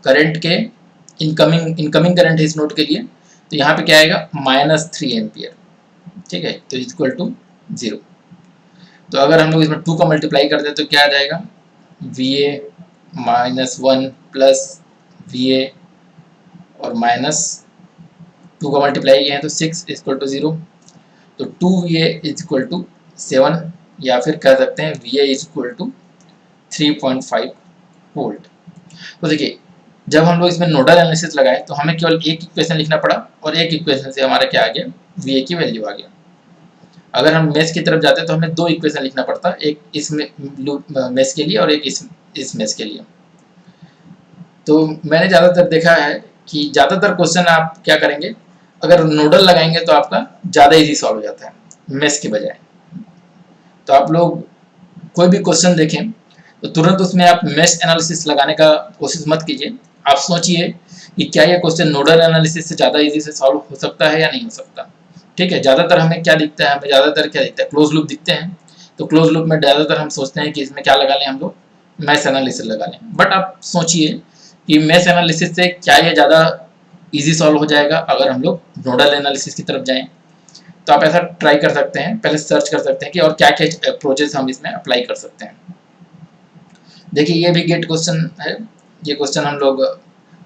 करंट के इनकमिंग करंट है इस नोड के लिए, तो यहाँ पे क्या आएगा -3 एम्पियर, ठीक है, तो इक्वल टू 0। तो अगर हम लोग इसमें 2 का मल्टीप्लाई कर दे तो क्या आ जाएगा, VA -1 प्लस VA और माइनस 2 का मल्टीप्लाई किए हैं तो 6 इक्वल टू 0, तो 2VA इज इक्वल टू 7, या फिर कह सकते हैं VA is equal to 3.5 volt. तो देखिए जब हम लोग इसमें नोडल एनालिसिस लगाए तो हमें केवल एक इक्वेशन लिखना पड़ा और एक इक्वेशन से हमारा क्या आ गया, VA की वैल्यू आ गया। अगर हम मेश की तरफ जाते तो हमें 2 इक्वेशन लिखना पड़ता, एक इस मेश के लिए और एक इस मेश के लिए। तो मैंने ज़्यादातर देखा है कि ज़्यादातर क्वेश्चन आप क्या करेंगे, अगर नोडल लगाएंगे तो आपका ज़्यादा इजी सॉल्व हो जाता है मेश के बजाय। तो आप लोग कोई भी क्वेश्चन देखें तो तुरंत उसमें आप मेश एनालिसिस लगाने का कोशिश मत कीजिए, आप सोचिए कि क्या ये क्वेश्चन नोडल एनालिसिस से ज़्यादा इजी से सॉल्व हो सकता है या नहीं हो सकता, ठीक है। ज़्यादातर हमें क्या दिखता है, हमें ज़्यादातर क्या दिखता है, क्लोज लूप दिखते हैं, तो क्लोज लूप में ज़्यादातर हम सोचते हैं कि इसमें क्या लगा लें, हम लोग मैश एनालिसिस लगा लें। बट आप सोचिए कि मैश एनालिसिस से क्या ये ज़्यादा इजी सॉल्व हो जाएगा अगर हम लोग नोडल एनालिसिस की तरफ जाएं। तो आप ऐसा ट्राई कर सकते हैं, पहले सर्च कर सकते हैं कि और क्या क्या अप्रोचेस हम इसमें अप्लाई कर सकते हैं। देखिए ये भी गेट क्वेश्चन है, ये क्वेश्चन हम लोग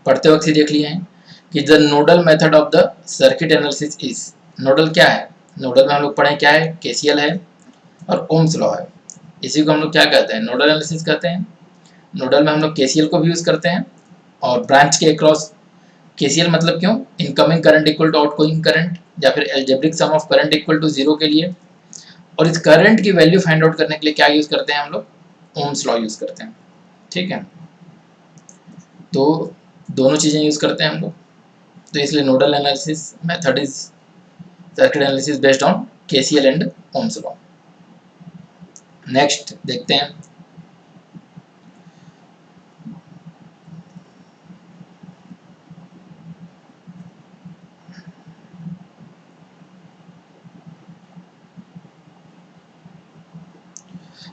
पढ़ते वक्त ही देख लिए हैं कि the nodal method of the circuit analysis is, nodal क्या है, नोडल में हम लोग पढ़े क्या है, KCL है और ओम्स लॉ है, इसी को हम लोग क्या कहते हैं, नोडल एनालिसिस कहते हैं। नोडल में हम लोग KCL को भी यूज़ करते हैं और ब्रांच के अक्रॉस KCL मतलब क्यों, incoming current equal to outgoing current, या फिर algebraic sum of current equal to 0 के लिए, और इस करंट की वैल्यू फाइंड आउट करने के लिए क्या यूज करते हैं हम लोग, ओम्स लॉ यूज करते हैं। ठीक है, तो दोनों चीजें यूज करते हैं हम लोग। तो इसलिए nodal analysis method is circuit analysis based on KCL and Ohm's law. Next देखते हैं,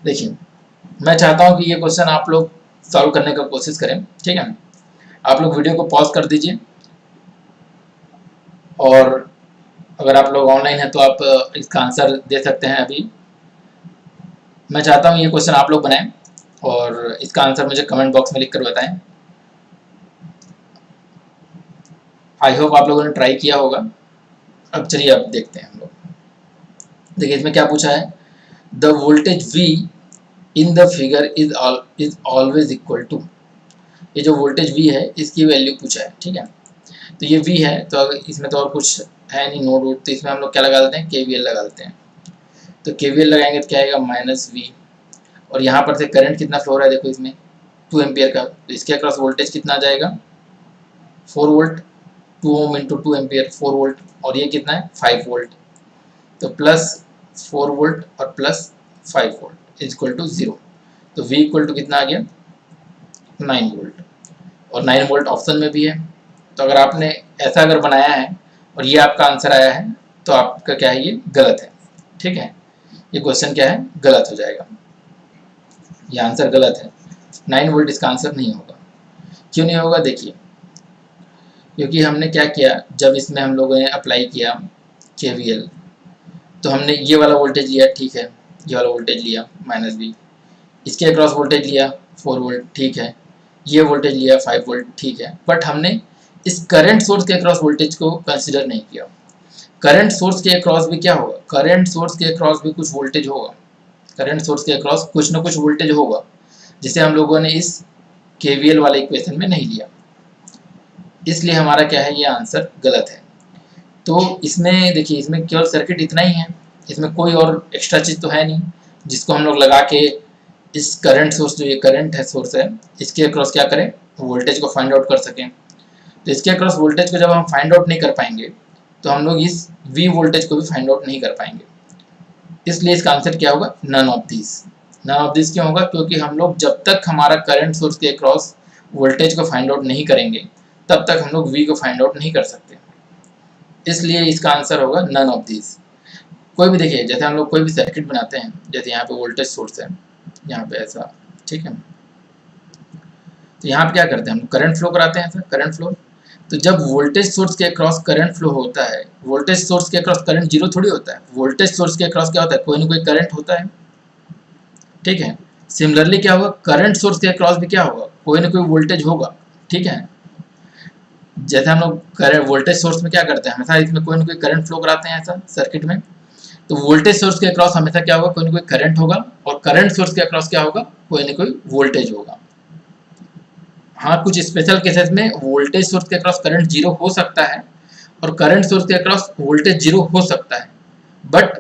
देखिए मैं चाहता हूं कि ये क्वेश्चन आप लोग सॉल्व करने का कोशिश करें। ठीक है, आप लोग वीडियो को पॉज कर दीजिए, और अगर आप लोग ऑनलाइन हैं तो आप इसका आंसर दे सकते हैं अभी। मैं चाहता हूं ये क्वेश्चन आप लोग बनाएं और इसका आंसर मुझे कमेंट बॉक्स में लिख कर बताएं। आई होप आप लोगों ने ट्राई किया होगा। अब चलिए अब देखते हैं हम लोग। देखिए इसमें क्या पूछा है, the voltage V in the figure is always equal to, ये जो वोल्टेज V है इसकी वैल्यू पूछा है। ठीक है, तो ये V है, तो अगर इसमें तो और कुछ है नहीं नोड वोड, तो इसमें हम लोग क्या लगा देते हैं, KVL लगा देते हैं। तो KVL लगाएंगे तो क्या आएगा, -V, और यहाँ पर से करंट कितना फ्लो हो रहा है, देखो इसमें 2 एम्पियर का, तो इसके अक्रॉस वोल्टेज कितना आ जाएगा, 4 volt, 2 ohm into 2 ampere 4 volt, और ये कितना है 5 वोल्ट, तो प्लस 4 वोल्ट और plus 5 volt is equal to 0। तो V इक्वल टू कितना आ गया, 9 वोल्ट, और 9 वोल्ट ऑप्शन में भी है। तो अगर आपने ऐसा अगर बनाया है और ये आपका आंसर आया है तो आपका क्या है, ये गलत है। ठीक है, ये क्वेश्चन क्या है, गलत हो जाएगा, ये आंसर गलत है। 9 वोल्ट इसका आंसर नहीं होगा। क्यों नहीं होगा, देखिए क्योंकि हमने क्या किया, जब इसमें हम लोगों ने अप्लाई किया KVL, तो हमने ये वाला वोल्टेज लिया, ठीक है, ये वाला वोल्टेज लिया -V, इसके अक्रॉस वोल्टेज लिया 4 वोल्ट, ठीक है, ये वोल्टेज लिया 5 वोल्ट, ठीक है, बट हमने इस करंट सोर्स के अक्रॉस वोल्टेज को कंसिडर नहीं किया। करंट सोर्स के अक्रॉस भी क्या होगा, करंट सोर्स के अक्रॉस भी कुछ वोल्टेज होगा, करंट सोर्स के अक्रॉस कुछ ना कुछ वोल्टेज होगा, जिसे हम लोगों ने इस KVL वाले इक्वेशन में नहीं लिया, इसलिए हमारा क्या है, ये आंसर गलत है। तो इसमें देखिए, इसमें केवल सर्किट इतना ही है, इसमें कोई और एक्स्ट्रा चीज़ तो है नहीं जिसको हम लोग लगा के इस करंट सोर्स, जो ये करंट है सोर्स है, इसके अक्रॉस क्या करें, वोल्टेज को फाइंड आउट कर सकें। तो इसके अक्रॉस वोल्टेज को जब हम फाइंड आउट नहीं कर पाएंगे तो हम लोग इस V वोल्टेज को भी फाइंड आउट नहीं कर पाएंगे, इसलिए इसका आंसर क्या होगा, none of this. None of this क्यों होगा, क्योंकि हम लोग जब तक हमारा करंट सोर्स के अक्रॉस वोल्टेज को फाइंड आउट नहीं करेंगे तब तक हम लोग V को फाइंड आउट नहीं कर सकते, इसलिए इसका आंसर होगा नन ऑफ दिस। कोई भी देखिए, जैसे हम लोग कोई भी सर्किट बनाते हैं, जैसे यहाँ पे वोल्टेज सोर्स है, यहाँ पे ऐसा, ठीक है, तो यहाँ पे क्या करते हैं हम, करंट फ्लो कराते हैं, करंट फ्लो। तो जब वोल्टेज सोर्स के अक्रॉस करंट फ्लो होता है, वोल्टेज सोर्स के अक्रॉस करंट जीरो थोड़ी होता है, वोल्टेज सोर्स के अक्रॉस क्या होता है, कोई ना कोई करंट होता है। ठीक है, सिमिलरली क्या होगा, करंट सोर्स के अक्रॉस भी क्या होगा, कोई ना कोई वोल्टेज होगा। ठीक है, जैसे हम लोग करंट वोल्टेज सोर्स में क्या करते हैं, हमेशा इसमें कोई ना कोई करंट फ्लो कराते हैं ऐसा सर्किट में, तो वोल्टेज सोर्स के अक्रॉस हमेशा क्या होगा, कोई ना कोई करंट होगा, और करंट सोर्स के अक्रॉस क्या होगा, कोई ना कोई वोल्टेज होगा। हाँ, कुछ स्पेशल केसेस में वोल्टेज सोर्स के अक्रॉस करंट जीरो हो सकता है और करंट सोर्स के अक्रॉस वोल्टेज जीरो हो सकता है, बट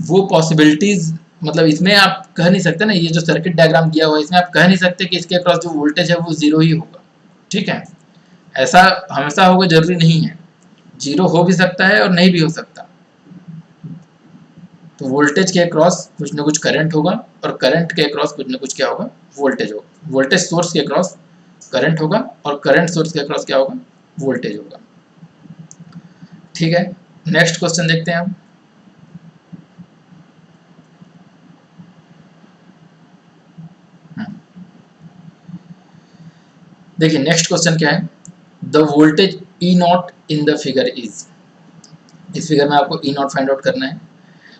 वो पॉसिबिलिटीज, मतलब इसमें आप कह नहीं सकते ना, ये जो सर्किट डायग्राम दिया हुआ है इसमें आप कह नहीं सकते कि इसके अक्रॉस जो वोल्टेज है वो जीरो ही होगा। ठीक है, ऐसा हमेशा होगा जरूरी नहीं है, जीरो हो भी सकता है और नहीं भी हो सकता। तो वोल्टेज के अक्रॉस कुछ ना कुछ करंट होगा और करंट के अक्रॉस कुछ ना कुछ क्या होगा, वोल्टेज होगा। वोल्टेज सोर्स के अक्रॉस करंट होगा और करंट सोर्स के अक्रॉस क्या होगा, वोल्टेज होगा। ठीक है, नेक्स्ट क्वेश्चन देखते हैं हम। देखिए नेक्स्ट क्वेश्चन क्या है, the voltage E not in the figure is, इस फिगर में आपको ई नॉट फाइंड आउट करना है।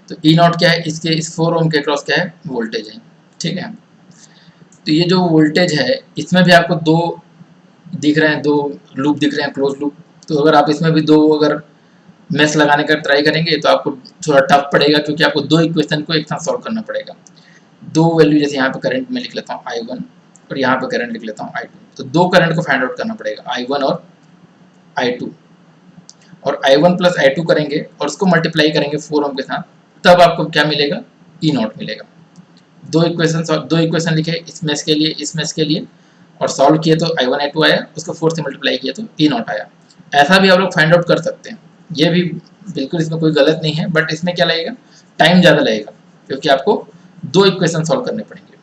तो ई नॉट क्या है, इसके इस 4 ओम के अक्रॉस क्या है, वोल्टेज है। ठीक है, तो ये जो वोल्टेज है इसमें भी आपको दो दिख रहे हैं, दो लूप दिख रहे हैं, क्लोज लूप। तो अगर आप इसमें भी दो अगर मेश लगाने का ट्राई करेंगे तो आपको थोड़ा टफ पड़ेगा, क्योंकि आपको दो इक्वेशन को एक साथ सॉल्व करना पड़ेगा। दो वैल्यू, जैसे यहाँ पे करंट में लिख लेता हूँ I1 और यहाँ पे करंट लिख लेता हूँ I2, तो दो करंट को फाइंड आउट करना पड़ेगा, I1 और I2। और I1 प्लस I2 करेंगे और उसको मल्टीप्लाई करेंगे 4 ओम के साथ, तब आपको क्या मिलेगा, ई नॉट मिलेगा। दो इक्वेशन लिखे, इसमें इसके लिए, इसमें इसके लिए, और सॉल्व किए तो I1 I2 आया, उसको 4 से मल्टीप्लाई किए तो ई नॉट आया। ऐसा भी आप लोग फाइंड आउट कर सकते हैं, ये भी बिल्कुल इसमें कोई गलत नहीं है, बट इसमें क्या लगेगा, टाइम ज़्यादा लगेगा, क्योंकि आपको 2 इक्वेशन सॉल्व करने पड़ेंगे।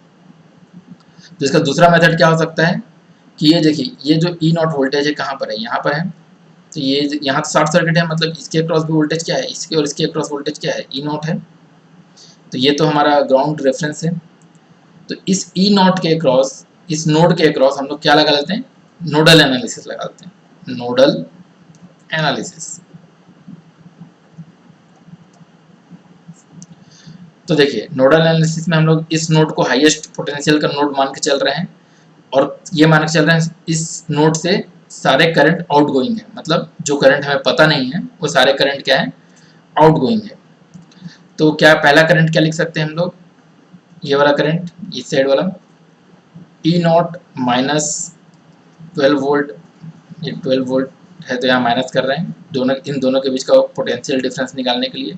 तो इसका दूसरा मेथड क्या हो सकता है कि ये देखिए, ये जो ई नॉट वोल्टेज है कहाँ पर है, यहाँ पर है, तो ये यहाँ तो शॉर्ट सर्किट है, मतलब इसके अक्रॉस भी वोल्टेज क्या है, इसके और इसके अक्रॉस वोल्टेज क्या है, ई नॉट है। तो ये तो हमारा ग्राउंड रेफरेंस है। तो इस ई नॉट के अक्रॉस, इस नोड के अक्रॉस हम लोग क्या लगा लेते हैं, नोडल एनालिसिस लगा लेते हैं, नोडल एनालिसिस। तो देखिए, नोडल एनालिसिस में हम लोग इस नोड को हाईएस्ट पोटेंशियल का नोड मान के चल रहे हैं, और ये मान के चल रहे हैं इस नोड से सारे करंट आउट गोइंग है, मतलब जो करंट हमें पता नहीं है वो सारे करंट क्या है, आउट गोइंग है। तो क्या पहला करंट क्या लिख सकते हैं हम लोग, ये वाला करंट, इस साइड वाला, ई नॉट माइनस 12 वोल्ट, ये 12 वोल्ट है तो यहाँ माइनस कर रहे हैं, दोनों, इन दोनों के बीच का पोटेंशियल डिफरेंस निकालने के लिए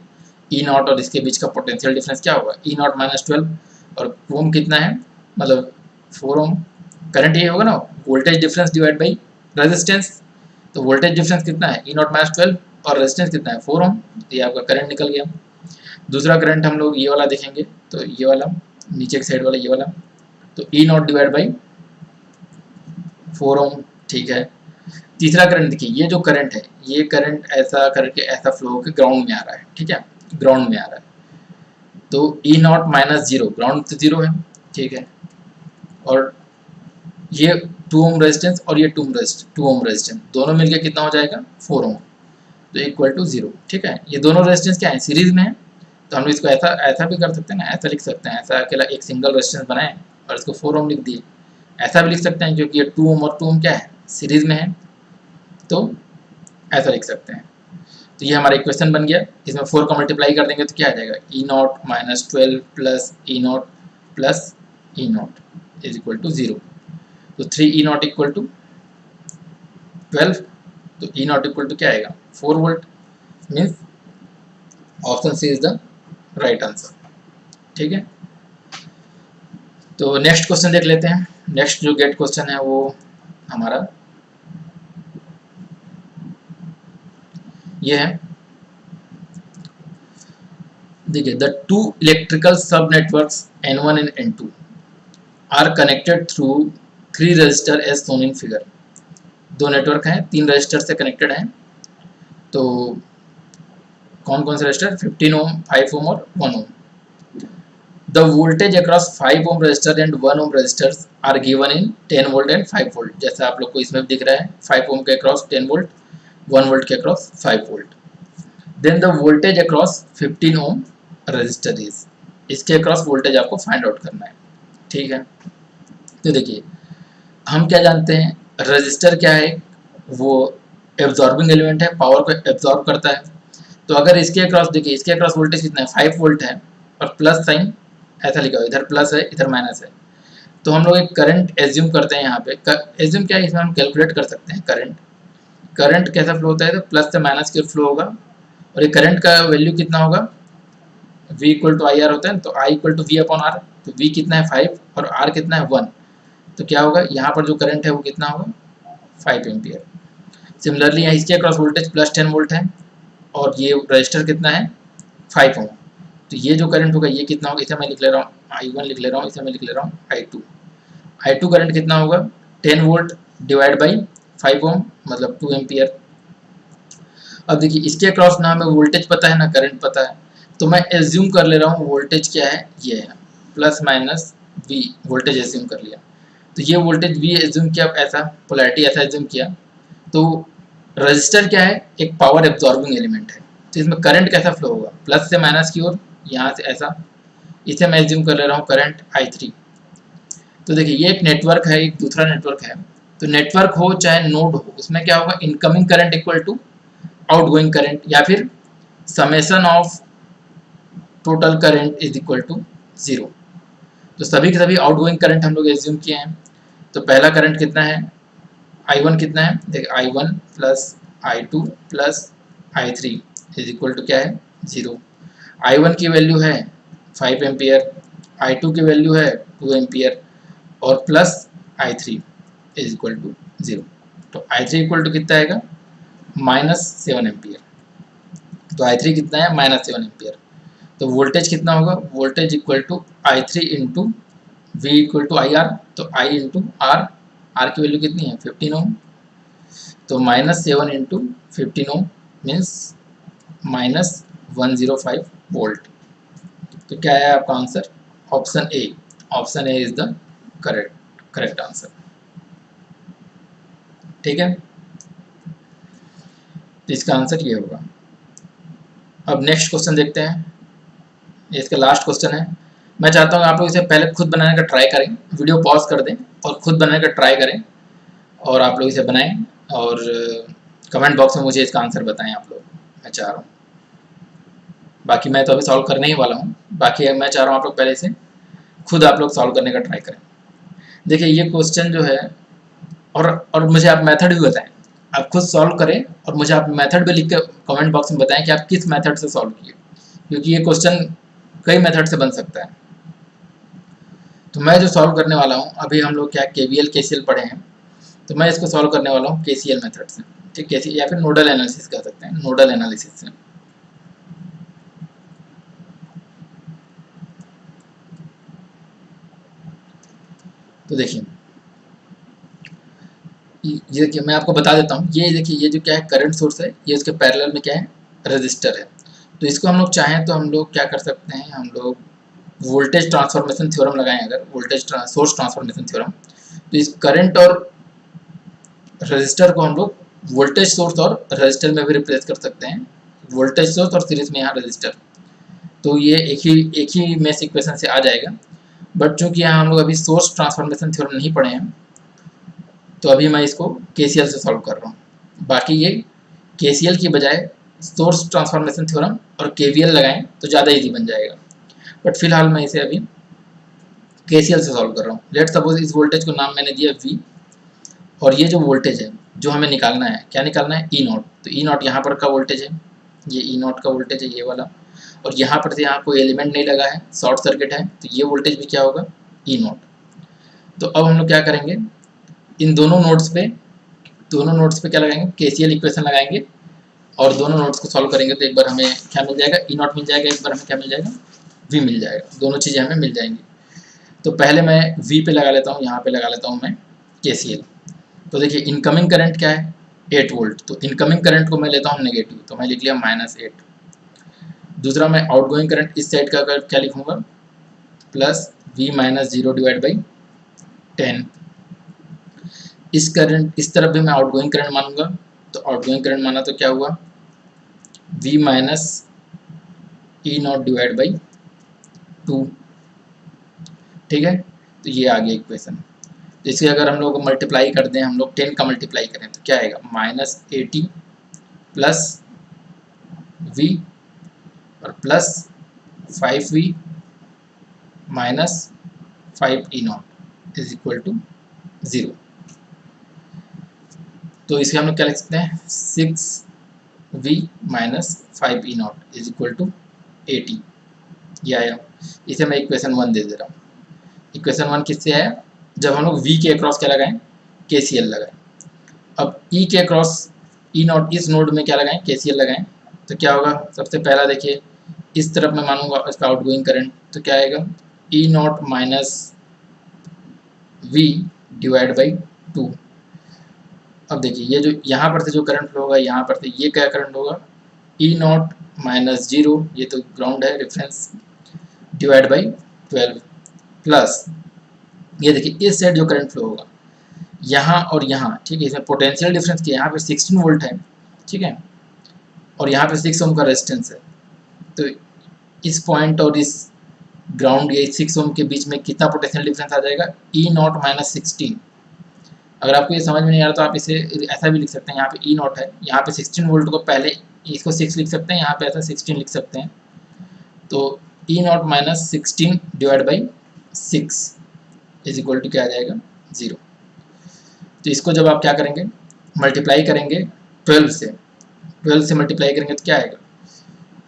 ई नॉट और इसके बीच का पोटेंशियल डिफरेंस क्या होगा, ई नॉट माइनस 12, और ओम कितना है, मतलब 4 ओम। करंट ये होगा ना, voltage difference divide by resistance, तो वोल्टेज डिफरेंस कितना है, ई नॉट माइनस 12, और रेजिस्टेंस कितना है, 4 ओम, तो ये आपका करंट निकल गया। दूसरा करंट हम लोग ये वाला देखेंगे, तो ये वाला नीचे की साइड वाला, ये वाला, तो ई नॉट डिवाइड बाई 4 ओम, ठीक है। तीसरा करंट देखिए, ये जो करंट है, ये करंट ऐसा करके ऐसा फ्लो होकर ग्राउंड में आ रहा है, ठीक है, ग्राउंड में आ रहा है, तो ई नॉट माइनस 0, ग्राउंड तो 0 है, ठीक है, और ये 2 ओम रेजिस्टेंस और ये 2 ओम रेजिस्टेंस दोनों मिलके कितना हो जाएगा, 4 ओम, तो इक्वल टू 0, ठीक है। ये दोनों रेजिस्टेंस क्या है, सीरीज में है, तो हम इसको ऐसा भी कर सकते हैं ना, ऐसा लिख सकते हैं, ऐसा अकेला एक सिंगल रेजिस्टेंस बनाए और इसको 4 ओम लिख दिए। ऐसा भी लिख सकते हैं क्योंकि ये 2 ओम और 2 ओम क्या है, सीरीज में है, तो ऐसा लिख सकते हैं। तो ये हमारा इक्वेशन बन गया, इसमें 4 का मल्टीप्लाई कर देंगे तो क्या आ जाएगा, E naught minus 12 plus E naught plus E naught is equal to 0, तो 3 ई नॉट इक्वल टू 12, तो ई नॉट इक्वल टू क्या आएगा, 4 volt, means option C is the right answer, ठीक है। तो नेक्स्ट क्वेश्चन देख लेते हैं। नेक्स्ट जो गेट क्वेश्चन है वो हमारा ये है, देखिए, the two electrical sub networks N1 and N2 are connected through 3 resistor as shown in figure. दो नेटवर्क हैं, 3 रजिस्टर से कनेक्टेड हैं, तो कौन कौन से रजिस्टर, 15 ओम, 5 ओम और 1 ओम। The voltage across 5 ohm resistor and 1 ohm resistors are given in 10 volt and 5 volt, जैसा आप लोग को इसमें दिख रहा है, 5 ओम के अक्रॉस 10 वोल्ट, 1 वोल्ट के across 5 volt. Then the voltage across 15 ohm resistor is, इसके अक्रॉस वोल्टेज आपको फाइंड आउट करना है, ठीक है। तो देखिए, हम क्या जानते हैं, रजिस्टर क्या है, वो एब्जॉर्बिंग एलिमेंट है, पावर को एब्जॉर्ब करता है। तो अगर इसके अक्रॉस देखिए, इसके अक्रॉस वोल्टेज कितना है, 5 वोल्ट है, और प्लस साइन ऐसा लिखा हुआ, इधर प्लस है इधर माइनस है, तो हम लोग एक करंट एज्यूम करते हैं यहाँ पे। एज्यूम क्या है, इसमें हम कैलकुलेट कर सकते हैं करंट कैसा फ्लो होता है, तो प्लस से माइनस की ओर फ्लो होगा, और ये करंट का वैल्यू कितना होगा, V equal to I R होता है, तो I equal to V upon R, तो V कितना है 5 और R कितना है 1, तो क्या होगा, यहाँ पर जो करंट है वो कितना होगा, 5 एम्पियर। सिमिलरली यहाँ इसके अक्रॉस वोल्टेज प्लस 10 वोल्ट है, और ये रजिस्टर कितना है 5 ओम, तो ये जो करंट होगा ये कितना होगा, इसे मैं लिख ले रहा हूँ I1 लिख ले रहा हूँ, इसे मैं लिख ले रहा हूँ I2 करंट कितना होगा, 10 वोल्ट डिवाइड बाई 5 ओम, मतलब 2 एम्पियर। अब देखिए, इसके अक्रॉस ना हमें वोल्टेज पता है ना करंट पता है, तो मैं एज्यूम कर ले रहा हूँ वोल्टेज क्या है, ये है plus minus V, voltage assume कर लिया, तो ये वोल्टेज V एज्यूम किया, ऐसा पोलैरिटी ऐसा एज्यूम किया। तो रजिस्टर क्या है, एक पावर एब्जॉर्बिंग एलिमेंट है, तो इसमें करंट कैसा फ्लो होगा, प्लस से माइनस की ओर, यहाँ से ऐसा, इसे मैं एज्यूम कर ले रहा हूँ करंट I3। तो देखिए, ये एक नेटवर्क है, एक दूसरा नेटवर्क है, तो नेटवर्क हो चाहे नोड हो, उसमें क्या होगा, incoming current equal to outgoing current, या फिर summation of total current is equal to 0। तो सभी के सभी आउटगोइंग करंट हम लोग एज्यूम किए हैं। तो पहला करंट कितना है, I1 कितना है, देखिए I1 plus I2 plus I3 is equal to क्या है 0। I1 की वैल्यू है 5 एम्पियर, I2 की वैल्यू है 2 एम्पियर और plus I3 is equal to 0। तो I3 इक्वल टू कितना आएगा -7 एम्पियर। तो I3 कितना है -7 एम्पियर। तो वोल्टेज कितना होगा, voltage equal to I3 into V equal to IR। तो I इंटू R, R की वैल्यू कितनी है 15 ओम। तो -7 इंटू 15 ओम मीन्स -105 वोल्ट। तो क्या है आपका answer, option A. Option A is the correct answer. ठीक है, तो इसका आंसर ये होगा। अब नेक्स्ट क्वेश्चन देखते हैं, ये इसका लास्ट क्वेश्चन है। मैं चाहता हूँ आप लोग इसे पहले खुद बनाने का ट्राई करें, वीडियो पॉज कर दें और खुद बनाने का ट्राई करें और आप लोग इसे बनाएं और कमेंट बॉक्स में मुझे इसका आंसर बताएं आप लोग, मैं चाह रहा हूँ। बाकी मैं तो अभी सॉल्व करने ही वाला हूँ, बाकी मैं चाह रहा हूँ आप लोग पहले से खुद आप लोग सॉल्व करने का ट्राई करें। देखिए ये क्वेश्चन जो है, और मुझे आप मेथड भी बताएं, आप खुद सॉल्व करें और मुझे आप मेथड भी लिख के कमेंट बॉक्स में बताएं कि आप किस मेथड से सॉल्व किए, क्योंकि ये क्वेश्चन कई मेथड से बन सकता है। तो मैं जो सॉल्व करने वाला हूँ, अभी हम लोग क्या KVL KCL पढ़े हैं, तो मैं इसको सॉल्व करने वाला हूँ KCL मेथड से। ठीक है, या फिर नोडल एनालिसिस कह सकते हैं, नोडल एनालिसिस से। तो देखिए ये देखिए मैं आपको बता देता हूँ, ये देखिए ये जो क्या है करंट सोर्स है, ये उसके पैरेलल में क्या है रजिस्टर है। तो इसको हम लोग चाहें तो हम लोग क्या कर सकते हैं, हम लोग वोल्टेज ट्रांसफॉर्मेशन थ्योरम लगाएं, अगर वोल्टेज सोर्स ट्रांसफॉर्मेशन थ्योरम, तो इस करंट और रजिस्टर को हम लोग वोल्टेज सोर्स और रजिस्टर में भी रिप्लेस कर सकते हैं, वोल्टेज सोर्स और सीरीज में यहाँ रजिस्टर। तो ये एक ही मेश इक्वेशन से आ जाएगा। बट चूंकि यहाँ हम लोग अभी सोर्स ट्रांसफॉर्मेशन थ्योरम नहीं पढ़े हैं, तो अभी मैं इसको KCL से सॉल्व कर रहा हूँ। बाकी ये KCL की बजाय सोर्स ट्रांसफॉर्मेशन थ्योरम और KVL लगाएं तो ज़्यादा इजी बन जाएगा। बट फिलहाल मैं इसे अभी KCL से सॉल्व कर रहा हूँ। लेट सपोज इस वोल्टेज को नाम मैंने दिया V, और ये जो वोल्टेज है जो हमें निकालना है, क्या निकालना है E नॉट। तो E नॉट यहाँ पर का वोल्टेज है, ये E नॉट का वोल्टेज है ये वाला, और यहाँ पर से यहाँ कोई एलिमेंट नहीं लगा है, शॉर्ट सर्किट है, तो ये वोल्टेज भी क्या होगा E नॉट। तो अब हम लोग क्या करेंगे, इन दोनों नोड्स पे क्या लगाएंगे KCL इक्वेशन लगाएंगे और दोनों नोड्स को सॉल्व करेंगे। तो एक बार हमें क्या मिल जाएगा E नॉट मिल जाएगा, एक बार हमें क्या मिल जाएगा V मिल जाएगा, दोनों चीज़ें हमें मिल जाएंगी। तो पहले मैं V पे लगा लेता हूँ, यहाँ पे लगा लेता हूँ मैं KCL। तो देखिए इनकमिंग करंट क्या है 8 वोल्ट, तो इनकमिंग करंट को मैं लेता हूँ नेगेटिव, तो मैं लिख लिया -8। दूसरा मैं आउटगोइंग करंट इस साइड का क्या लिखूँगा plus V minus 0 divide by 10। इस करंट इस तरफ भी मैं आउटगोइंग करंट मानूंगा, तो आउटगोइंग करंट माना तो क्या हुआ V minus E not divide by 2। ठीक है, तो ये आ गया इक्वेशन। तो इसके अगर हम लोग मल्टीप्लाई कर दें, हम लोग 10 का मल्टीप्लाई करें तो क्या आएगा -80 प्लस V और plus 5V minus 5E naught is equal to 0। तो इसे हम लोग क्या लिख सकते हैं 6V minus 5E naught is equal to 80, ये आया। इसे मैं इक्वेशन 1 दे रहा हूँ। इक्वेशन 1 किससे आया, जब हम लोग V के अक्रॉस क्या लगाएं KCL लगाएं। अब E के अक्रॉस E नॉट, इस नोड में क्या लगाएं KCL लगाएं, तो क्या होगा सबसे पहला देखिए इस तरफ मैं मानूंगा इसका आउटगोइंग करंट, तो क्या आएगा E naught minus V divide by 2। अब देखिए ये जो यहाँ पर से जो करंट फ्लो होगा, यहाँ पर से ये क्या करंट होगा E नॉट माइनस 0, ये तो ग्राउंड है रेफरेंस, डिवाइड बाई 12 प्लस ये देखिए इस साइड जो करंट फ्लो होगा यहाँ और यहाँ, ठीक है, इसमें पोटेंशियल डिफरेंस किया, यहाँ पे 16 वोल्ट है, ठीक है, और यहाँ पे 6 ओम का रेजिस्टेंस है। तो इस पॉइंट और इस ग्राउंड या 6 ओम के बीच में कितना पोटेंशियल डिफरेंस आ जाएगा E नॉट माइनस 16। अगर आपको ये समझ में नहीं आ रहा तो आप इसे ऐसा भी लिख सकते हैं, यहाँ पे E नॉट है, यहाँ पे 16 वोल्ट को पहले इसको 6 लिख सकते हैं, यहाँ पे ऐसा 16 लिख सकते हैं। तो E naught minus 16 divide by 6 is equal to क्या आ जाएगा 0। तो इसको जब आप क्या करेंगे मल्टीप्लाई करेंगे 12 से, 12 से मल्टीप्लाई करेंगे तो क्या आएगा,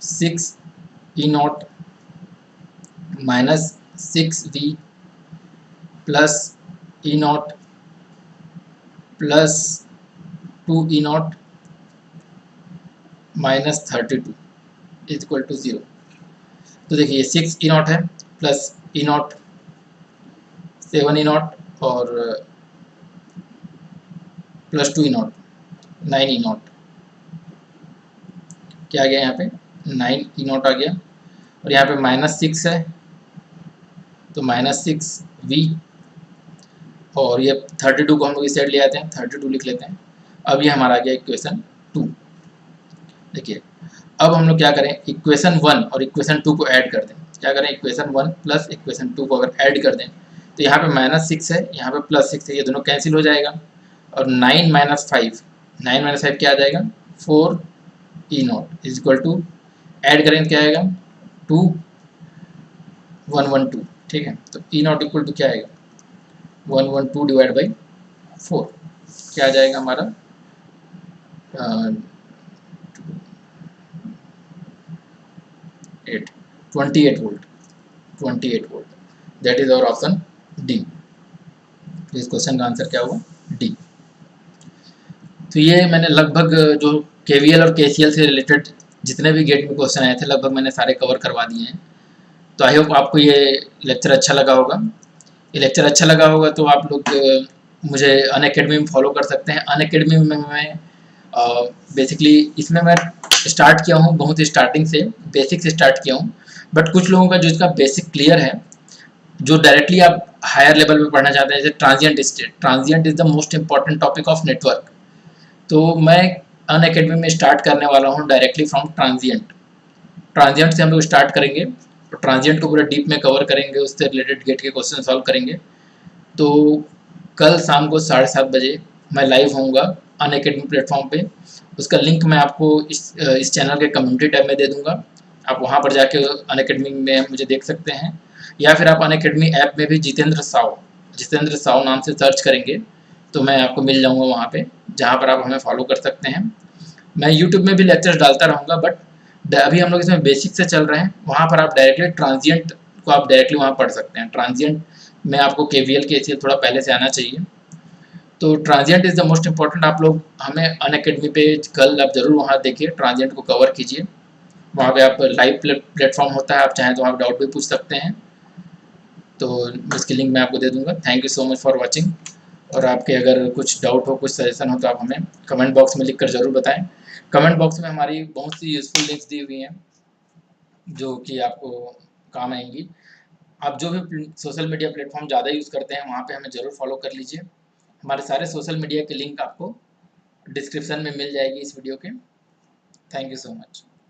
6E0 minus 6V plus E0 plus 2E0 minus 32 is equal to 0। तो देखिए 6E0 है प्लस E0 7E0 और प्लस 2E0 9E0, क्या आ गया यहाँ पे 9E0 आ गया, और यहाँ पे माइनस 6 है तो माइनस 6V, और ये 32 को हम लोग इस साइड ले आते हैं, 32 लिख लेते हैं। अब ये हमारा आ गया इक्वेशन 2। देखिए अब हम लोग क्या करें, इक्वेशन 1 और इक्वेशन 2 को ऐड कर दें। क्या करें, इक्वेशन 1 प्लस इक्वेशन 2 को अगर ऐड कर दें तो यहाँ पे माइनस 6 है, यहाँ पे प्लस 6 है, ये दोनों कैंसिल हो जाएगा, और 9 माइनस 5 क्या आ जाएगा 4E0 is equal to, add करें क्या आएगा 2 112, ठीक है। तो E0 इक्वल टू क्या आएगा 112 डिवाइड बाई 4, क्या आ जाएगा हमारा 28 volt, 28 volt, that is our option D. तो इस क्वेश्चन का आंसर क्या होगा डी। तो ये मैंने लगभग जो केवीएल और केसीएल से रिलेटेड जितने भी गेट में क्वेश्चन आए थे लगभग मैंने सारे कवर करवा दिए हैं। तो आई होप आपको ये लेक्चर अच्छा लगा होगा। ये लेक्चर अच्छा लगा होगा तो आप लोग मुझे अनअकैडमी में फॉलो कर सकते हैं। अनअकैडमी में मैं बेसिकली इसमें मैं स्टार्ट किया हूँ, बहुत स्टार्टिंग से बेसिक से स्टार्ट किया हूँ, बट कुछ लोगों का जो इसका बेसिक क्लियर है, जो डायरेक्टली आप हायर लेवल पे पढ़ना चाहते हैं, जैसे transient state, transient is the most important topic of network. तो मैं अनअकैडमी में स्टार्ट करने वाला हूँ डायरेक्टली फ्रॉम ट्रांजिएंट। ट्रांजिएंट से हम लोग स्टार्ट करेंगे, तो ट्रांजिएंट को पूरा डीप में कवर करेंगे, उससे रिलेटेड गेट के क्वेश्चन सॉल्व करेंगे। तो कल शाम को 7:30 बजे मैं लाइव होऊंगा अनअकैडमी प्लेटफॉर्म पे। उसका लिंक मैं आपको इस चैनल के कम्युनिटी टैब में दे दूंगा, आप वहाँ पर जाके अनअकैडमी में मुझे देख सकते हैं, या फिर आप अनअकैडमी ऐप में भी जितेंद्र साव नाम से सर्च करेंगे तो मैं आपको मिल जाऊँगा वहाँ पे, जहाँ पर आप हमें फॉलो कर सकते हैं। मैं यूट्यूब में भी लेक्चर्स डालता रहूँगा, बट अभी हम लोग इसमें बेसिक से चल रहे हैं, वहाँ पर आप डायरेक्टली ट्रांजिएंट को आप डायरेक्टली वहाँ पढ़ सकते हैं। ट्रांजिएंट में आपको केवीएल केसीएल थोड़ा पहले से आना चाहिए। तो transient is the most important. आप लोग हमें अनअकैडमी पे कल आप जरूर वहाँ देखिए, ट्रांजिएंट को कवर कीजिए। वहाँ पे आप लाइव प्लेटफॉर्म होता है, आप चाहें तो आप डाउट भी पूछ सकते हैं। तो इसकी लिंक मैं आपको दे दूँगा। Thank you so much for watching. और आपके अगर कुछ डाउट हो, कुछ सजेशन हो, तो आप हमें कमेंट बॉक्स में लिख कर ज़रूर बताएं। कमेंट बॉक्स में हमारी बहुत सी यूज़फुल लिंक्स दी हुई हैं जो कि आपको काम आएंगी। आप जो भी सोशल मीडिया प्लेटफॉर्म ज़्यादा यूज़ करते हैं वहाँ पे हमें ज़रूर फॉलो कर लीजिए। हमारे सारे सोशल मीडिया के लिंक आपको डिस्क्रिप्शन में मिल जाएगी इस वीडियो के। Thank you so much.